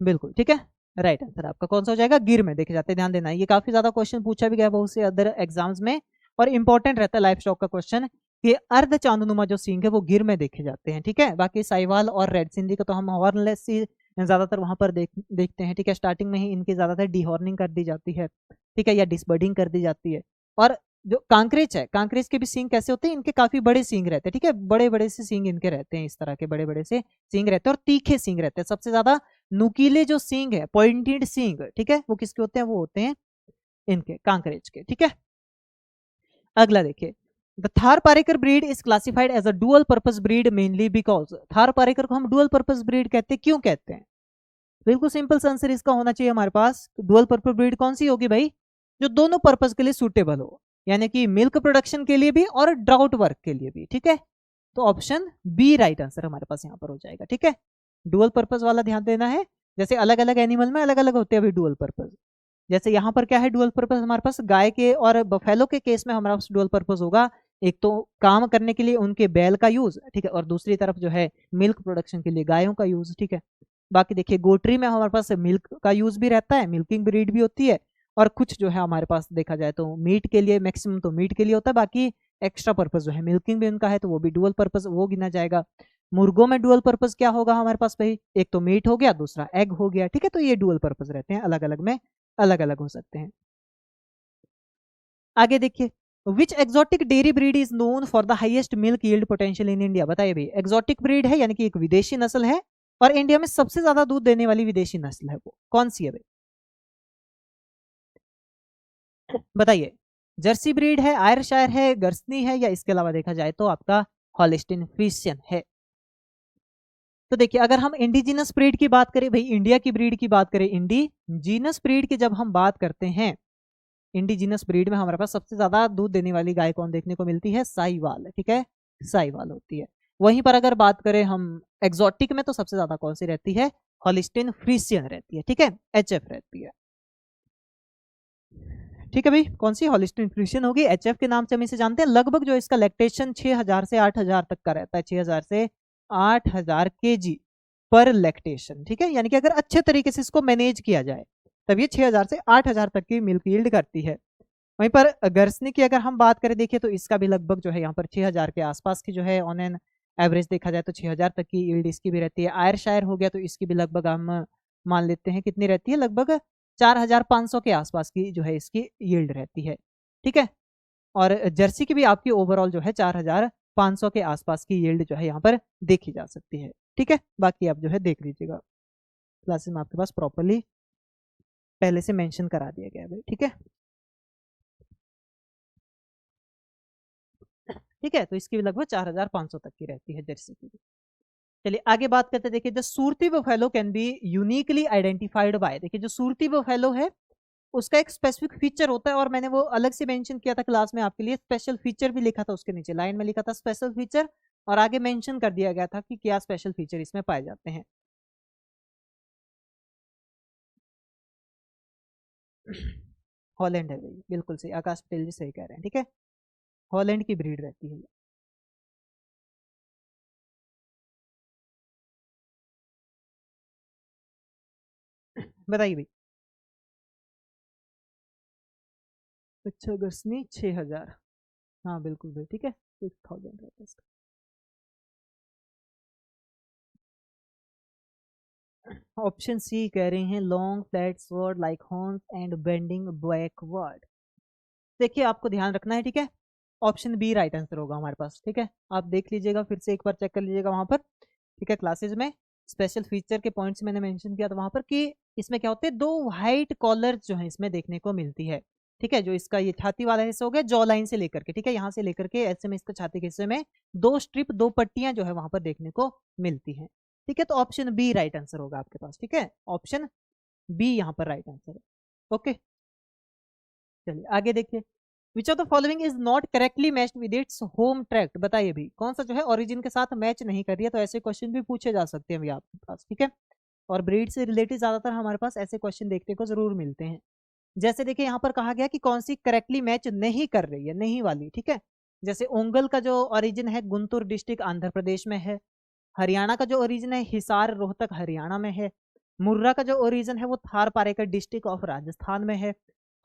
बिल्कुल ठीक है, राइट आंसर आपका कौन सा हो जाएगा? गिर में देखे जाते हैं, ध्यान देना, ये काफी ज्यादा क्वेश्चन पूछा भी गया बहुत से अदर एग्जाम्स में, और इंपॉर्टेंट रहता है लाइफ स्टॉक का क्वेश्चन, कि अर्ध चांदनुमा जो सींग है वो गिर में देखे जाते हैं, ठीक है। बाकी साहिवाल और रेड सिंधी का तो हम हॉर्नलेस ही ज्यादातर वहां पर देखते हैं, ठीक है, स्टार्टिंग में ही इनकी ज्यादातर डीहॉर्निंग कर दी जाती है, ठीक है, या डिसबर्डिंग कर दी जाती है। और जो कांकरेज है, कांकरेज के भी सींग कैसे होते हैं, इनके काफी बड़े सींग रहते हैं, ठीक है, बड़े बड़े से सींग इनके रहते हैं, इस तरह के बड़े बड़े से सींग रहते हैं, और तीखे सींग रहते हैं, सबसे ज्यादा नुकीले जो सींग है, पॉइंटेड सींग, ठीक है, वो किसके होते हैं? वो होते हैं इनके, कांकरेज के, ठीक है। अगला देखिए, the Thar Parkar breed is classified as a dual purpose breed mainly because, Thar Parkar को हम डुअल पर्पस ब्रीड कहते हैं, क्यों कहते हैं? बिल्कुल सिंपल सा आंसर इसका होना चाहिए हमारे पास, डुअल पर्पस ब्रीड कौन सी होगी भाई? जो दोनों पर्पस के लिए सूटेबल हो, यानी कि मिल्क प्रोडक्शन के लिए भी और ड्राउट वर्क के लिए भी, ठीक है। तो ऑप्शन बी राइट आंसर हमारे पास यहाँ पर हो जाएगा, ठीक है। डुअल पर्पस वाला ध्यान देना है, जैसे अलग अलग एनिमल में अलग अलग होते हैं अभी डुअल पर्पस, जैसे यहाँ पर क्या है डुअल पर्पस हमारे पास, गाय के और बफेलो के केस में हमारे पास डुअल पर्पस होगा, एक तो काम करने के लिए उनके बैल का यूज, ठीक है, और दूसरी तरफ जो है मिल्क प्रोडक्शन के लिए गायों का यूज, ठीक है। बाकी देखिए गोट्री में हमारे पास मिल्क का यूज भी रहता है, मिल्किंग ब्रीड भी होती है, और कुछ जो है हमारे पास देखा जाए तो मीट के लिए, मैक्सिमम तो मीट के लिए होता है, बाकी एक्स्ट्रा पर्पस जो है मिल्किंग भी उनका है, तो वो भी डुअल पर्पस वो गिना जाएगा। मुर्गों में डुअल पर्पस क्या होगा हमारे पास भाई? एक तो मीट हो गया, दूसरा एग हो गया, ठीक है, तो ये डुअल पर्पस रहते हैं, अलग अलग में अलग अलग हो सकते हैं। आगे देखिए, which exotic dairy breed is known for the highest milk yield potential in India, बताइए भाई। एक्सोटिक ब्रीड है यानी कि एक विदेशी नस्ल है, और इंडिया में सबसे ज्यादा दूध देने वाली विदेशी नस्ल है, वो कौन सी है भाई? बताइए, जर्सी ब्रीड है, आयरशायर है, गर्सनी है, या इसके अलावा देखा जाए तो आपका हॉलिस्टीन फ्रीशियन है। तो देखिए अगर हम इंडिजिनस ब्रीड की बात करें भाई, इंडिया की ब्रीड की बात करें, इंडिजीनस ब्रीड की जब हम बात करते हैं, इंडिजिनस ब्रीड में हमारे पास सबसे ज्यादा दूध देने वाली गाय कौन देखने को मिलती है? साहिवाल, ठीक है, साहिवाल होती है। वहीं पर अगर बात करें हम एक्सोटिक में, तो सबसे ज्यादा कौन सी रहती है? हॉलिस्टीन फ्रीशियन रहती है, ठीक है, एचएफ रहती है, ठीक है भाई, कौन सी होलिस्टिन फ्रिक्शन होगी, HF के नाम से हम इसे जानते हैं। लगभग जो इसका लैक्टेशन 6000 से 8000 तक का रहता है, 6000 से 8000 kg पर लैक्टेशन। ठीक है, यानी कि अगर अच्छे तरीके से इसको मैनेज किया जाए तब ये 6000 से 8000 तक की मिल्क यील्ड करती है। वहीं पर गर्सनी की अगर हम बात करें देखिए तो इसका भी लगभग जो है यहाँ पर 6000 के आसपास की जो है ऑन एन एवरेज देखा जाए तो 6000 तक की यील्ड इसकी भी रहती है। आयरशायर हो गया तो इसकी भी लगभग हम मान लेते हैं कितनी रहती है, लगभग 4500 के आसपास की जो है इसकी यील्ड रहती है। ठीक है, और जर्सी की भी आपकी ओवरऑल जो है 4500 के आसपास की यील्ड जो है यहाँ पर देखी जा सकती है। ठीक है, बाकी आप जो है देख लीजिएगा, क्लासेस में आपके पास प्रॉपरली पहले से मेंशन करा दिया गया है भाई। ठीक है, ठीक है, तो इसकी भी लगभग 4500 तक की रहती है जर्सी की भी। चलिए आगे बात करते हैं। देखिए the Surti buffalo can be uniquely identified by, देखिए जो सूरती बफेलो है उसका एक स्पेसिफिक फीचर होता है, और मैंने वो अलग से मेंशन किया था क्लास में आपके लिए, स्पेशल फीचर भी लिखा था, उसके नीचे लाइन में लिखा था स्पेशल फीचर, और आगे मेंशन कर दिया गया था कि क्या स्पेशल फीचर इसमें पाए जाते हैं। हॉलैंड है भाई, बिल्कुल सही, आकाश पटेल जी सही कह रहे हैं। ठीक है, हॉलैंड की ब्रीड रहती है। बताइए भाई। अच्छा गर्सनी 6000, हाँ बिल्कुल भाई, ठीक है, 6000 रहता है इसका। ऑप्शन सी कह रहे हैं long flat sword like horns and bending backward. देखिए आपको ध्यान रखना है, ठीक है, ऑप्शन बी राइट आंसर होगा हमारे पास। ठीक है, आप देख लीजिएगा, फिर से एक बार चेक कर लीजिएगा वहां पर। ठीक है, क्लासेज में स्पेशल फीचर के पॉइंट्स मैंने मेंशन किया था वहां पर कि इसमें क्या होते हैं, दो व्हाइट कॉलर जो है इसमें देखने को मिलती है। ठीक है, जो इसका ये छाती वाला हिस्सा हो गया जॉ लाइन से लेकर के, ठीक है, यहाँ से लेकर के ऐसे में इसका छाती के हिस्से में दो स्ट्रिप, दो पट्टियां जो है वहां पर देखने को मिलती हैं। ठीक है, तो ऑप्शन बी राइट आंसर होगा आपके पास। ठीक है, ऑप्शन बी यहाँ पर राइट आंसर है। ओके, चलिए आगे देखिए। Which of the following is not correctly matched with its home tract, बताइए भी कौन सा जो है ओरिजिन के साथ मैच नहीं कर रही है। तो ऐसे क्वेश्चन भी पूछे जा सकते हैं अभी आपके पास। ठीक है, और ब्रीड से रिलेटेड ज्यादातर हमारे पास ऐसे क्वेश्चन देखने को जरूर मिलते हैं। जैसे देखिए यहाँ पर कहा गया कि कौन सी करेक्टली मैच नहीं कर रही है, नहीं वाली। ठीक है, जैसे ओंगल का जो ओरिजिन है गुंटूर डिस्ट्रिक्ट आंध्र प्रदेश में है, हरियाणा का जो ओरिजिन है हिसार रोहतक हरियाणा में है, मुर्रा का जो ओरिजिन है वो थार पारेकर डिस्ट्रिक्ट ऑफ राजस्थान में है,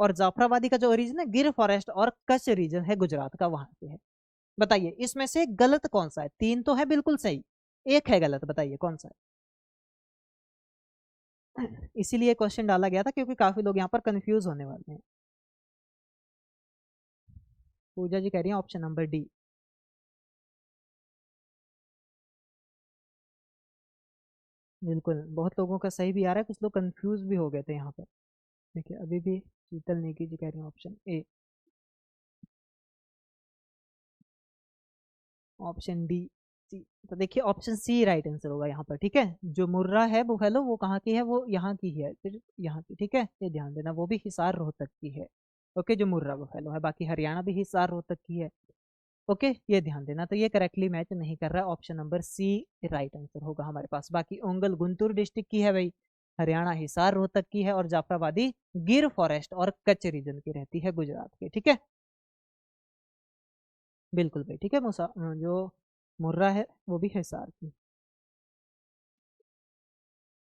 और जाफराबादी का जो ओरिजिन है गिर फॉरेस्ट और कच्छ रीजन है गुजरात का, वहां से है। बताइए इसमें से गलत कौन सा है, तीन तो है बिल्कुल सही, एक है गलत, बताइए कौन सा है। इसीलिए क्वेश्चन डाला गया था क्योंकि काफी लोग यहाँ पर कंफ्यूज होने वाले हैं। पूजा जी कह रही है ऑप्शन नंबर डी। बिल्कुल, बहुत लोगों का सही भी आ रहा है, कुछ लोग कंफ्यूज भी हो गए थे यहाँ पर। देखिए अभी भी शीतल नेगी जी कह रही है option A. Option D C, तो देखिए ऑप्शन सी राइट आंसर होगा यहाँ पर। ठीक है, जो मुर्रा है बुफेलो वो कहाँ की है, वो यहाँ की है, फिर यहाँ की। ठीक है, ये ध्यान देना, वो भी हिसार रोहतक की है। ओके, जो मुर्रा बुफेलो है, बाकी हरियाणा भी हिसार रोहतक की है। ओके, ये ध्यान देना, तो ये करेक्टली मैच नहीं कर रहा है, option number C right answer होगा हमारे पास। बाकी ओंगल गुंटूर डिस्ट्रिक्ट की है भाई, हरियाणा हिसार रोहतक की है, और जाफराबादी गिर फॉरेस्ट और कच्छ रीजन की रहती है गुजरात के। ठीक है, बिल्कुल भाई, ठीक है, जो मुर्रा है वो भी हिसार की,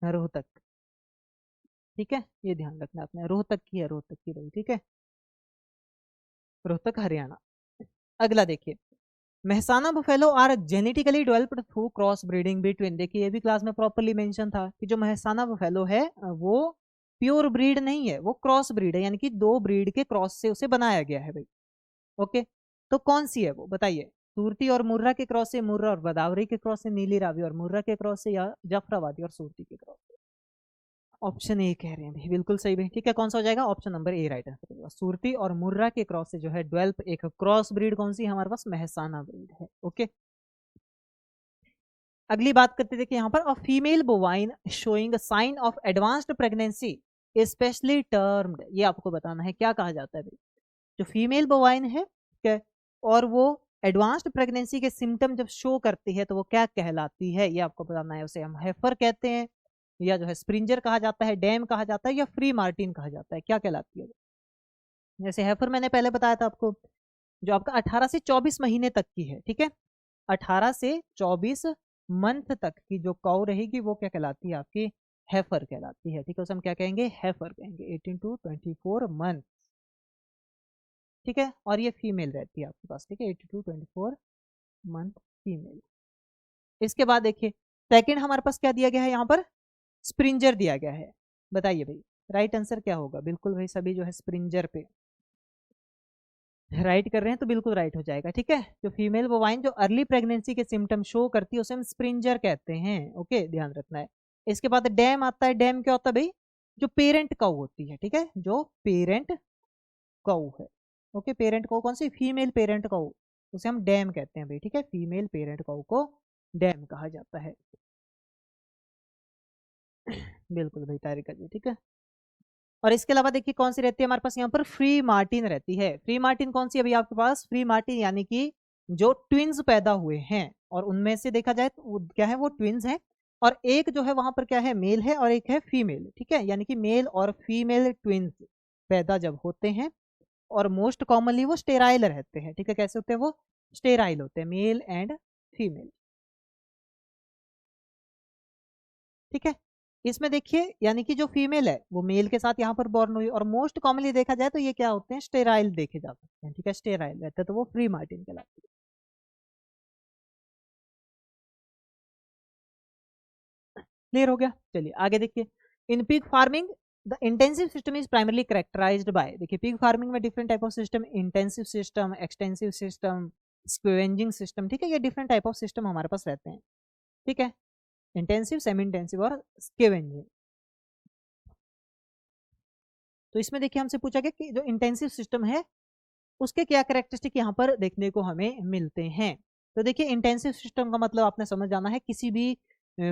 रोहतक। ठीक है, ये ध्यान रखना आपने, रोहतक की है, रोहतक की भाई। ठीक है, रोहतक हरियाणा। अगला देखिए, Mehsana buffalo are genetically developed through cross breeding between, देखिए ये भी क्लास में प्रॉपर्ली मेंशन था कि जो मेहसाना बुफेलो है वो प्योर ब्रीड नहीं है, वो क्रॉस ब्रीड है, यानी कि दो ब्रीड के क्रॉस से उसे बनाया गया है भाई। ओके, तो कौन सी है वो, बताइए। सूरती और मुर्रा के क्रॉस से, मुर्रा और गोदावरी के क्रॉस से, नीली रावी और मुर्रा के क्रॉस से, या जाफराबादी और सूरती के क्रॉस से। ऑप्शन ए कह रहे हैं भाई, बिल्कुल सही भाई। ठीक है, कौन सा हो जाएगा, option number A right answer होगा। सूरती और मुर्रा के क्रॉस से जो है डेवलप एक क्रॉस ब्रीड कौन सी हमारे पास, मेहसाना ब्रीड है। ओके, अगली बात करते देखिए यहाँ पर, a female bovine showing sign of advanced pregnancy specially termed, ये आपको बताना है क्या कहा जाता है भाई। जो फीमेल बोवाइन है, ठीक है, और वो एडवांस्ड प्रेगनेंसी के सिम्टम जब शो करती है तो वो क्या कहलाती है, ये आपको बताना है। उसे हम हेफर कहते हैं, या जो है स्प्रिंजर कहा जाता है, डैम कहा जाता है, या फ्री मार्टिन कहा जाता है, क्या कहलाती है। जैसे हेफर मैंने पहले बताया था आपको, जो आपका 18 से 24 महीने तक की है, ठीक है, 18 से 24 मंथ तक की जो काऊ रहेगी वो क्या कहलाती है, आपकी हेफर कहलाती है, ठीक है, उसे हम क्या कहेंगे, हेफर कहेंगे, 18 to 24 मंथ, ठीक है, और ये फीमेल रहती है आपके पास, ठीक है, 18 to 24 मंथ फीमेल। इसके बाद देखिए सेकंड हमारे पास क्या दिया गया है, यहाँ पर स्प्रिंजर दिया गया है, बताइए भाई राइट आंसर क्या होगा, बिल्कुल भाई सभी जो है स्प्रिंजर पे राइट कर रहे हैं तो बिल्कुल राइट हो जाएगा, ठीक है, जो फीमेल बोवाइन जो अर्ली प्रेगनेंसी के सिम्टम शो करती है उसे हम स्प्रिंजर कहते हैं, ओके ध्यान रखना है। इसके बाद डैम आता है, डैम क्या होता है भाई, जो पेरेंट काऊ होती है, ठीक है, जो पेरेंट काऊ है, ओके, पेरेंट काऊ कौन सी, फीमेल पेरेंट काऊ, उसे हम डैम कहते हैं भाई, ठीक है, फीमेल पेरेंट काऊ को डैम कहा जाता है। बिल्कुल भाई तारिका जी, ठीक है। और इसके अलावा देखिए कौन सी रहती है हमारे पास यहाँ पर, फ्री मार्टिन रहती है, फ्री मार्टिन कौन सी अभी आपके पास, फ्री मार्टिन यानी कि जो ट्विंस पैदा हुए हैं, और उनमें से देखा जाए तो वो क्या है, वो ट्विंस हैं, और एक जो है वहां पर क्या है, मेल है और एक है फीमेल, ठीक है, यानी कि मेल और फीमेल ट्विंस पैदा जब होते हैं, और मोस्ट कॉमनली वो स्टेराइल रहते हैं, ठीक है, कैसे होते हैं वो, स्टेराइल होते हैं, मेल एंड फीमेल, ठीक है। इसमें देखिए यानी कि जो फीमेल है वो मेल के साथ यहाँ पर बॉर्न हुई, और मोस्ट कॉमनली देखा जाए तो ये क्या होते हैं, स्टेराइल देखे जा सकते हैं, ठीक है, स्टेराइल रहते हैं तो वो फ्री मार्टिन कहलाती है। क्लियर हो गया, चलिए आगे देखिए, in pig farming the intensive system is primarily characterised by, देखिए पिग फार्मिंग में different type of system, intensive system, extensive system, scavenging system, ठीक है, ये डिफरेंट टाइप ऑफ सिस्टम हमारे पास रहते हैं, ठीक है, इंटेंसिव, सेमी इंटेंसिव और स्क्वेंजिंग। तो इसमें देखिए हमसे पूछा गया कि जो इंटेंसिव सिस्टम है उसके क्या कैरेक्टरिस्टिक यहाँ पर देखने को हमें मिलते हैं। तो देखिए इंटेंसिव सिस्टम का मतलब आपने समझ जाना है, किसी भी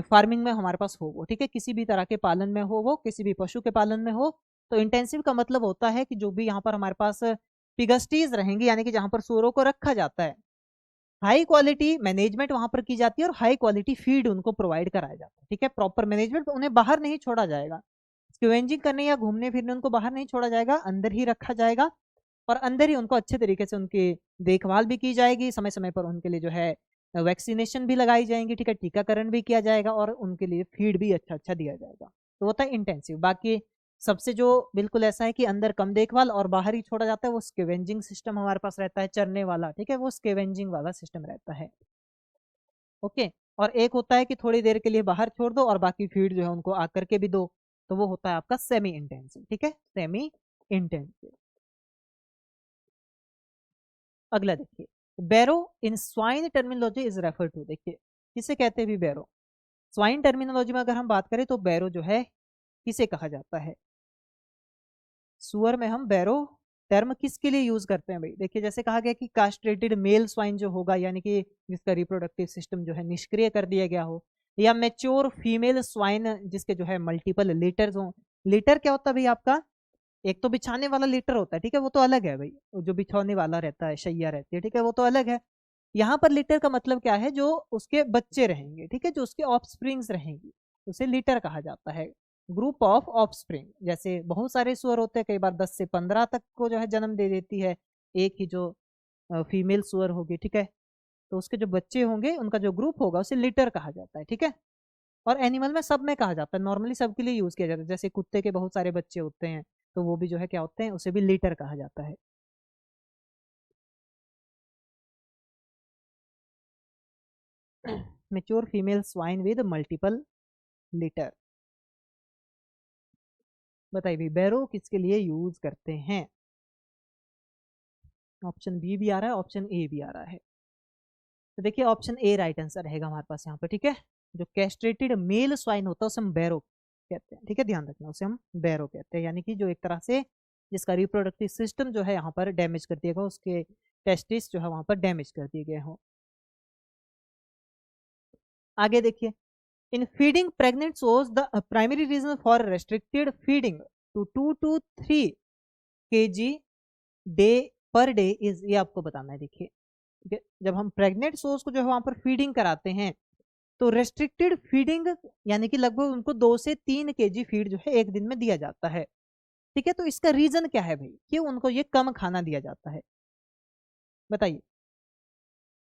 फार्मिंग में हमारे पास हो वो, ठीक है, किसी भी तरह के पालन में हो वो, किसी भी पशु के पालन में हो, तो इंटेंसिव का मतलब होता है कि जो भी यहाँ पर हमारे पास पिगस्टीज रहेंगी, यानी कि जहाँ पर सूअरों को रखा जाता है, हाई क्वालिटी मैनेजमेंट वहां पर की जाती है और हाई क्वालिटी फीड उनको प्रोवाइड कराया जाता है, ठीक है, प्रॉपर मैनेजमेंट, उन्हें बाहर नहीं छोड़ा जाएगा, स्क्वेंजिंग करने या घूमने फिरने उनको बाहर नहीं छोड़ा जाएगा, अंदर ही रखा जाएगा, और अंदर ही उनको अच्छे तरीके से उनकी देखभाल भी की जाएगी, समय समय पर उनके लिए जो है वैक्सीनेशन भी लगाई जाएंगी, ठीक है, टीकाकरण भी किया जाएगा, और उनके लिए फीड भी अच्छा अच्छा दिया जाएगा, तो होता है इंटेंसिव। बाकी सबसे जो बिल्कुल ऐसा है कि अंदर कम देखभाल और बाहर ही छोड़ा जाता है, वो स्केवेंजिंग सिस्टम हमारे पास रहता है, चरने वाला, ठीक है, वो स्केवेंजिंग वाला सिस्टम रहता है, ओके। और एक होता है कि थोड़ी देर के लिए बाहर छोड़ दो और बाकी फीड जो है उनको आकर के भी दो, तो वो होता है आपका सेमी इंटेंसिव, ठीक है, सेमी इंटेंसिव। अगला देखिए, barrow in swine terminology is refer to, देखिए किसे कहते हैं भी बैरो, स्वाइन टर्मिनोलॉजी में अगर हम बात करें तो बैरो जो है किसे कहा जाता है, सुअर में हम बैरो टर्म किसके लिए यूज करते हैं भाई, देखिए जैसे कहा गया कि कास्ट्रेटेड मेल स्वाइन जो होगा, यानी कि जिसका रिप्रोडक्टिव सिस्टम जो है निष्क्रिय कर दिया गया हो, या मेच्योर फीमेल स्वाइन जिसके जो है मल्टीपल लीटर्स हो, लीटर क्या होता है भाई आपका, एक तो बिछाने वाला लीटर होता है, ठीक है, वो तो अलग है भाई, जो बिछौने वाला रहता है, शैया रहती है, ठीक है, वो तो अलग है। यहाँ पर लीटर का मतलब क्या है, जो उसके बच्चे रहेंगे, ठीक है, जो उसके ऑफ स्प्रिंग्स रहेंगी उसे लीटर कहा जाता है, ग्रुप ऑफ ऑफ स्प्रिंग, जैसे बहुत सारे सुअर होते हैं, कई बार 10 से 15 तक को जो है जन्म दे देती है एक ही जो फीमेल सुअर होगी, ठीक है, तो उसके जो बच्चे होंगे उनका जो ग्रुप होगा उसे लीटर कहा जाता है, ठीक है। और एनिमल में सब में कहा जाता है, नॉर्मली सबके लिए यूज किया जाता है, जैसे कुत्ते के बहुत सारे बच्चे होते हैं तो वो भी जो है क्या होते हैं, उसे भी लीटर कहा जाता है। Mature female swine with multiple litre, बताइए भी बैरो किसके लिए यूज करते हैं, ऑप्शन बी भी आ रहा है, ऑप्शन ए भी आ रहा है, तो देखिए ऑप्शन ए राइट आंसर रहेगा हमारे पास यहाँ पे, ठीक है, जो कैस्ट्रेटेड मेल स्वाइन होता है उसे हम बैरो कहते हैं, ठीक है, ध्यान रखना उसे हम बैरो कहते हैं, यानी कि जो एक तरह से जिसका रिप्रोडक्टिव सिस्टम जो है यहाँ पर डैमेज कर दिया गया, उसके टेस्टिस जो है वहां पर डैमेज कर दिए गए हों। आगे देखिए, in feeding pregnant sows the primary reason for restricted feeding to 2 to 3 kg day per day is, ये आपको बताना है, देखिए ठीक है, जब हम प्रेग्नेंट सोज को जो है वहां पर फीडिंग कराते हैं तो रेस्ट्रिक्टेड फीडिंग यानी कि लगभग उनको 2 से 3 kg फीड जो है एक दिन में दिया जाता है, ठीक है, तो इसका रीजन क्या है भाई कि उनको ये कम खाना दिया जाता है, बताइए।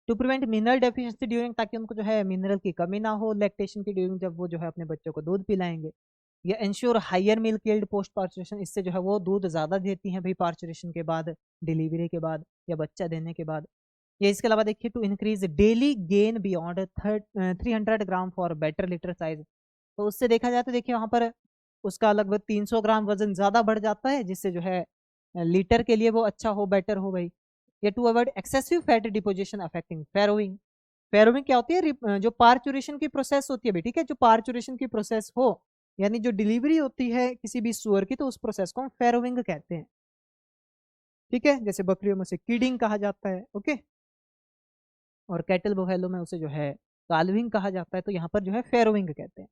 To prevent mineral deficiency during, ताकि उनको जो है मिनरल की कमी ना हो लैक्टेशन की ड्यूरिंग, जब वो जो है अपने बच्चों को दूध पिलाएंगे। या ensure higher milk yield post parturition, इससे जो है वो दूध ज्यादा देती हैं भाई पार्चुरेशन के बाद, डिलीवरी के बाद या बच्चा देने के बाद। या इसके अलावा देखिए to increase daily gain beyond 300 gram for better litter size, तो उससे देखा जाए तो देखिए वहां पर उसका लगभग 300 ग्राम वजन ज्यादा बढ़ जाता है, जिससे जो है लीटर के लिए वो अच्छा हो, बेटर हो भाई। या to avoid excessive fat deposition affecting farrowing, farrowing क्या होती है, जो पार्चुरेशन की प्रोसेस होती है भाई, ठीक है, जो पार्चुरेशन की प्रोसेस हो, यानी जो डिलीवरी होती है किसी भी सुअर की, तो उस प्रोसेस को हम फैरोइंग कहते हैं, ठीक है। जैसे बकरियों में से कीडिंग कहा जाता है, ओके, और कैटल बुफेलो में उसे जो है काल्विंग कहा जाता है, तो यहाँ पर जो है फैरोइंग कहते हैं।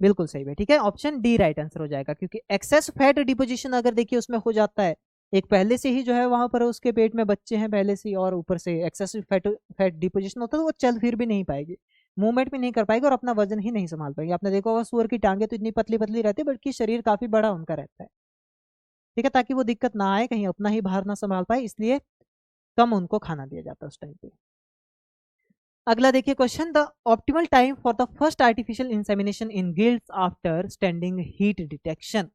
बिल्कुल सही है, ठीक है, ऑप्शन डी राइट आंसर हो जाएगा, क्योंकि एक्सेस फैट डिपोजिशन अगर देखिए उसमें हो जाता है, एक पहले से ही जो है वहां पर उसके पेट में बच्चे हैं पहले से, और ऊपर से एक्सेसिव फैट डिपोजिशन होता है, तो वो चल फिर भी नहीं पाएगी, मूवमेंट भी नहीं कर पाएगी और अपना वजन ही नहीं संभाल पाएगी। आपने देखा होगा सुअर की टांगे तो इतनी पतली पतली रहती है, बल्कि शरीर काफी बड़ा उनका रहता है, ठीक है, ताकि वो दिक्कत ना आए, कहीं अपना ही भार ना संभाल पाए, इसलिए कम उनको खाना दिया जाता है उस टाइम पे। अगला देखिए question, the optimal time for the first artificial insemination in gilts after standing heat detection,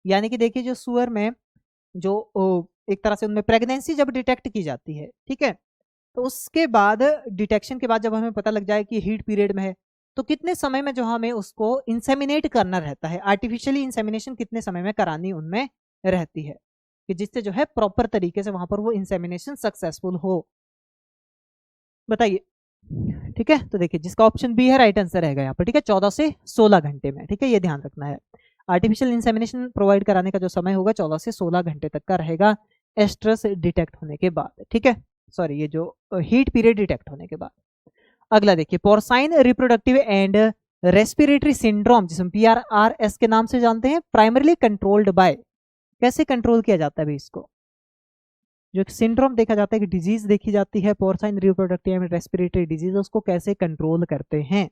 यानी कि देखिए जो सुअर में जो एक तरह से उनमें प्रेगनेंसी जब डिटेक्ट की जाती है, ठीक है, तो उसके बाद डिटेक्शन के बाद जब हमें पता लग जाए कि हीट पीरियड में है, तो कितने समय में जो हमें उसको इंसेमिनेट करना रहता है, आर्टिफिशियली इंसेमिनेशन कितने समय में करानी उनमें रहती है, कि जिससे जो है प्रॉपर तरीके से वहां पर वो इंसेमिनेशन सक्सेसफुल हो, बताइए। ठीक है, तो देखिए जिसका ऑप्शन बी है राइट आंसर रहेगा यहाँ पर, ठीक है, 14 से 16 घंटे में, ठीक है, ये ध्यान रखना है। आर्टिफिशियल इंसेमिनेशन प्रोवाइड कराने का जो समय होगा 14 से 16 घंटे तक का रहेगा, एस्ट्रस डिटेक्ट होने के बाद, ठीक है, सॉरी ये जो हीट पीरियड डिटेक्ट होने के बाद। अगला देखिए, पोर्साइन रिप्रोडक्टिव एंड रेस्पिरेटरी सिंड्रोम, जिसमें PRRS के नाम से जानते हैं, प्राइमरली कंट्रोल्ड बाय, कैसे कंट्रोल किया जाता है भाई इसको, जो सिंड्रोम देखा जाता है कि डिजीज देखी जाती है पोर्साइन रिप्रोडक्टिव एंड रेस्पिरेटरी डिजीज, उसको कैसे कंट्रोल करते हैं।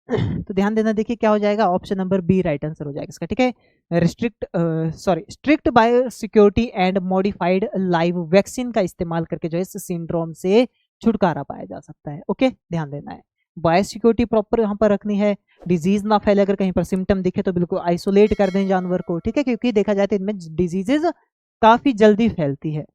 तो ध्यान देना, देखिए क्या हो जाएगा, option number B right answer हो जाएगा इसका, ठीक है, strict bio security and modified live vaccine का इस्तेमाल करके जो है इस सिंड्रोम से छुटकारा पाया जा सकता है, ओके, ध्यान देना है, बायो सिक्योरिटी प्रॉपर यहाँ पर रखनी है, डिजीज ना फैले, अगर कहीं पर सिम्टम दिखे तो बिल्कुल आइसोलेट कर दें जानवर को, ठीक है, क्योंकि देखा जाए तो इनमें डिजीजेज काफी जल्दी फैलती है,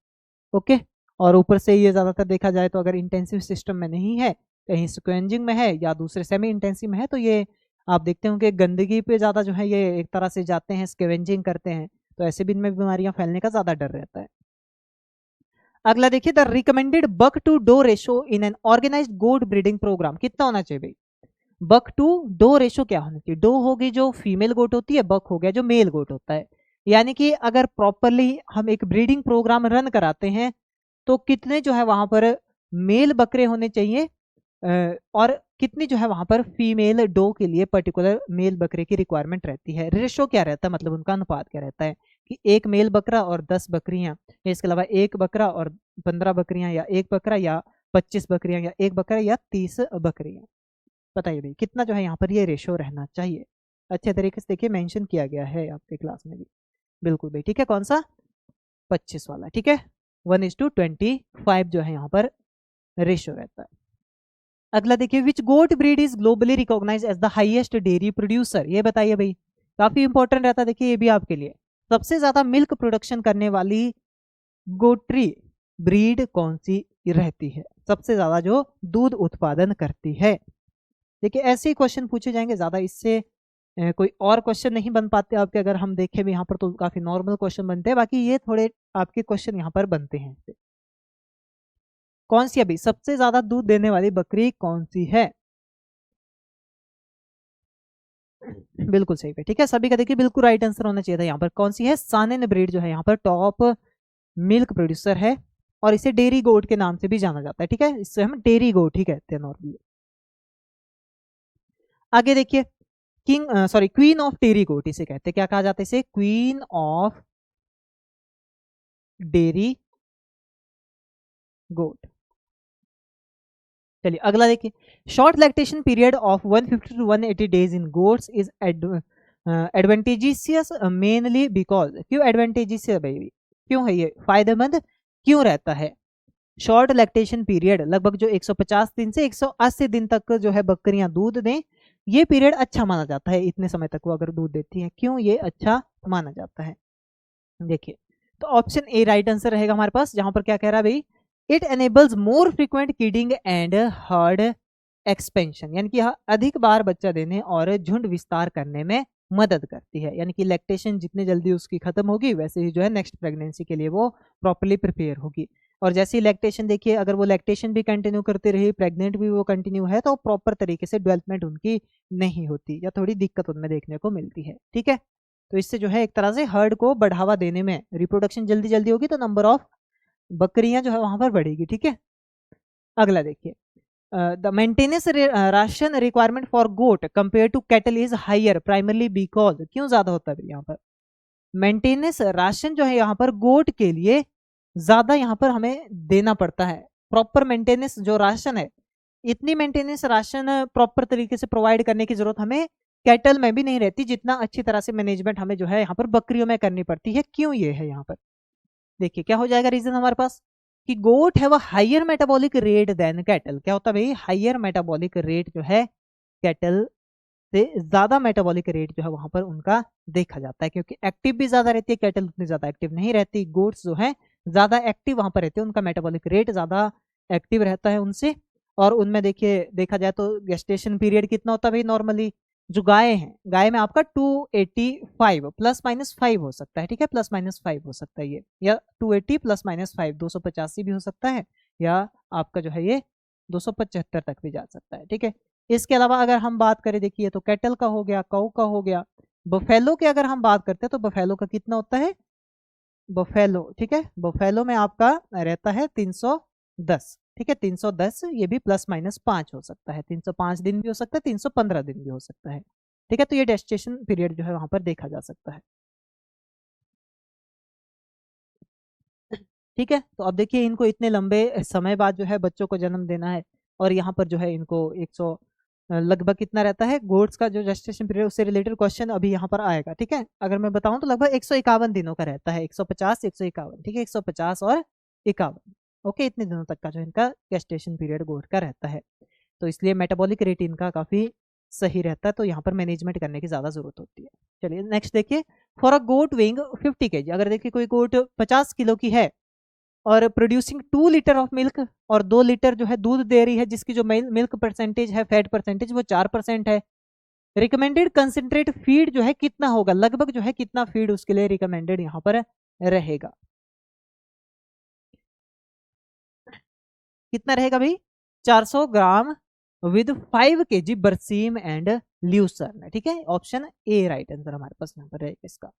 ओके, और ऊपर से ये ज्यादातर देखा जाए तो अगर इंटेंसिव सिस्टम में नहीं है, कहीं स्क्वेंजिंग में है या दूसरे सेमी इंटेंसिव में है, तो ये आप देखते होंगे गंदगी पे ज्यादा जो है ये एक तरह से जाते हैं, स्क्वेंजिंग करते हैं, तो ऐसे भी इनमें बीमारियां फैलने का ज्यादा डर रहता है। अगला देखिए, the recommended buck to doe ratio in an organised goat breeding programme कितना होना चाहिए भाई, बक टू डो रेशो क्या होना चाहिए, डो होगी जो फीमेल गोट होती है, बक हो गया जो मेल गोट होता है, यानी कि अगर प्रॉपरली हम एक ब्रीडिंग प्रोग्राम रन कराते हैं तो कितने जो है वहां पर मेल बकरे होने चाहिए, और कितनी जो है वहां पर फीमेल डो के लिए पर्टिकुलर मेल बकरे की रिक्वायरमेंट रहती है, रेशो क्या रहता है, मतलब उनका अनुपात क्या रहता है, कि एक मेल बकरा और 10 बकरियां, या इसके अलावा एक बकरा और 15 बकरियां, या एक बकरा या 25 बकरियां, या एक बकरा या 30 बकरियां, बताइए भाई कितना जो है यहाँ पर ये रेशो रहना चाहिए। अच्छे तरीके से देखिए मेंशन किया गया है आपके क्लास में भी, बिल्कुल भाई, ठीक है, कौन सा 25 वाला, ठीक है, 1:25 जो है यहाँ पर रेशियो रहता है। अगला देखिए, which goat breed is globally recognise as the highest dairy producer, ये बताइए भाई, काफी इंपॉर्टेंट रहता है, देखिए ये भी आपके लिए, सबसे ज्यादा मिल्क प्रोडक्शन करने वाली गोट्री ब्रीड कौन सी रहती है, सबसे ज्यादा जो दूध उत्पादन करती है। देखिए ऐसे ही क्वेश्चन पूछे जाएंगे ज्यादा, इससे कोई और क्वेश्चन नहीं बन पाते आपके, अगर हम देखें भी यहाँ पर तो काफी नॉर्मल क्वेश्चन बनते हैं, बाकी ये थोड़े आपके क्वेश्चन यहाँ पर बनते हैं। कौन सी अभी सबसे ज्यादा दूध देने वाली बकरी कौन सी है, बिल्कुल सही है, ठीक है, सभी का देखिए बिल्कुल राइट आंसर होना चाहिए था यहाँ पर, कौन सी है, सानेन ब्रीड जो है यहाँ पर टॉप मिल्क प्रोड्यूसर है, और इसे डेयरी गोट के नाम से भी जाना जाता है, ठीक है, इससे हम डेयरी गोट ही कहते हैं नॉर्मली। आगे देखिए, क्वीन ऑफ डेयरी गोट इसे कहते हैं, क्या कहा जाता है इसे, क्वीन ऑफ डेयरी गोट, चलिए अगला देखिए, short lactation period of 150 to 180 days in goats is advantageous mainly because, क्यों एडवांटेजियस है भाई, क्यों है ये फायदेमंद क्यों रहता है? शॉर्ट लैक्टेशन पीरियड लगभग जो 150 दिन से 180 दिन तक जो है बकरियां दूध दें, ये पीरियड अच्छा माना जाता है, इतने समय तक वो अगर दूध देती हैं, क्यों ये अच्छा माना जाता है? देखिए तो ऑप्शन ए राइट आंसर रहेगा हमारे पास, जहां पर क्या कह रहा है भाई, it enables more frequent kidding and heard expansion, यानी कि अधिक बार बच्चा देने और झुंड विस्तार करने में मदद करती है, यानी कि लैक्टेशन जितनी जल्दी उसकी खत्म होगी वैसे ही जो है नेक्स्ट प्रेगनेंसी के लिए वो प्रॉपर्ली प्रिपेयर होगी। और जैसे ही लैक्टेशन देखिए, अगर वो लैक्टेशन भी कंटिन्यू करते रही, प्रेग्नेंट भी वो कंटिन्यू है, तो प्रॉपर तरीके से डेवलपमेंट उनकी नहीं होती या थोड़ी दिक्कत उनमें देखने को मिलती है। ठीक है, तो इससे जो है एक तरह से हर्ड को बढ़ावा देने में, रिप्रोडक्शन जल्दी जल्दी होगी तो नंबर ऑफ बकरियां जो है वहां पर बढ़ेगी। ठीक है, अगला देखिए, the maintenance ration requirement for goat compare to cattle is higher primarily because, क्यों ज्यादा होता है यहाँ पर? मेंटेनेंस राशन जो है यहाँ पर गोट के लिए ज्यादा यहाँ पर हमें देना पड़ता है। प्रॉपर मेंटेनेंस जो राशन है, इतनी मेंटेनेंस राशन प्रॉपर तरीके से प्रोवाइड करने की जरूरत हमें कैटल में भी नहीं रहती, जितना अच्छी तरह से मैनेजमेंट हमें जो है यहाँ पर बकरियों में करनी पड़ती है। क्यों ये है यहाँ पर? देखिए क्या हो जाएगा रीजन हमारे पास, कि गोट है वो higher metabolic rate than cattle. क्या होता है भाई, हायर मेटाबॉलिक रेट जो है कैटल से ज्यादा मेटाबॉलिक रेट जो है वहां पर उनका देखा जाता है, क्योंकि एक्टिव भी ज्यादा रहती है, कैटल उतनी ज्यादा एक्टिव नहीं रहती। गोट्स जो है ज्यादा एक्टिव वहां पर रहते हैं, उनका मेटाबॉलिक रेट ज्यादा एक्टिव रहता है उनसे। और उनमें देखिए देखा जाए तो गेस्टेशन पीरियड कितना होता है भाई, नॉर्मली जो गाय है, गाय में आपका 285 ±5 हो सकता है। ठीक है, +-5 हो सकता है ये, या 280 +-5 285 भी हो सकता है, या आपका जो है ये 275 तक भी जा सकता है। ठीक है, इसके अलावा अगर हम बात करें, देखिए तो कैटल का हो गया, काऊ का हो गया, बफेलो की अगर हम बात करते हैं तो बफेलो का कितना होता है, बफेलो, ठीक है, बफेलो में आपका रहता है 310। ठीक है, 310, ये भी +-5 हो सकता है, 305 दिन भी हो सकता है, 315 दिन भी हो सकता है। ठीक है, तो ये डेस्टेशन पीरियड जो है वहां पर देखा जा सकता है। ठीक है, तो अब देखिए इनको इतने लंबे समय बाद जो है बच्चों को जन्म देना है, और यहाँ पर जो है इनको 100 लगभग कितना रहता है गोट्स का जो जेस्टेशन पीरियड, उससे रिलेटेड क्वेश्चन अभी यहाँ पर आएगा। ठीक है, अगर मैं बताऊं तो लगभग 151 दिनों का रहता है, 150 151। ठीक है, 150 और 51, ओके, इतने दिनों तक का जो इनका गेस्टेशन पीरियड गोट का रहता है। तो इसलिए मेटाबॉलिक रेट इनका काफी सही रहता है, तो यहाँ पर मैनेजमेंट करने की ज्यादा जरूरत होती है। चलिए नेक्स्ट देखिए, for a goat weighing 50 kg, अगर देखिए कोई गोट 50 किलो की है और प्रोड्यूसिंग 2 लीटर ऑफ मिल्क, और 2 लीटर जो है दूध दे रही है, जिसकी जो मिल्क परसेंटेज है, फैट परसेंटेज वो 4% है, रिकमेंडेड कंसेंट्रेट फीड जो है कितना होगा, लगभग जो है कितना फीड उसके लिए रिकमेंडेड यहाँ पर रहेगा, कितना रहेगा भाई, 400 ग्राम विद 5 kg बरसीम एंड ल्यूसर्न। ठीक है, ऑप्शन ए राइट आंसर हमारे पास यहाँ पर रहेगा इसका।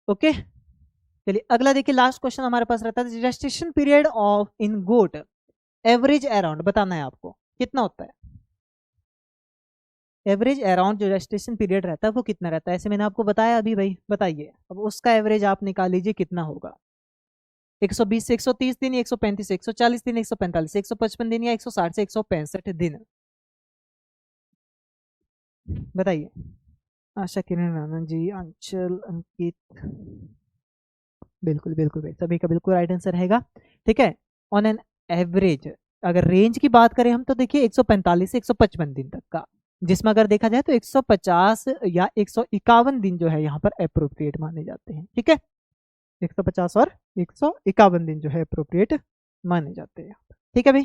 ओके, चलिए अगला देखिए, लास्ट क्वेश्चन हमारे पास रहता है, gestation period of in goat average around, बताना है आपको कितना होता है। एवरेज अराउंड जो जेस्टेशन पीरियड रहता है वो कितना रहता है, ऐसे मैंने आपको बताया अभी भाई, बताइए अब उसका एवरेज आप निकाल लीजिए कितना होगा। 120 से 130 दिन, 135 से 140 दिन, 145 से 155 दिन, या 160 से 165 दिन, बताइए। आशा किरण राणा जी, अंचल, अंकित, बिल्कुल बिल्कुल भाई, सभी का बिल्कुल राइट आंसर रहेगा। ठीक है, ऑन एन एवरेज अगर रेंज की बात करें हम, तो देखिए 145 से 155 दिन तक का, जिसमें अगर देखा जाए तो 150 या 151 दिन जो है यहाँ पर अप्रोप्रिएट माने जाते हैं। ठीक है, 150 और 151 दिन जो है अप्रोप्रिएट माने जाते हैं। ठीक है भाई।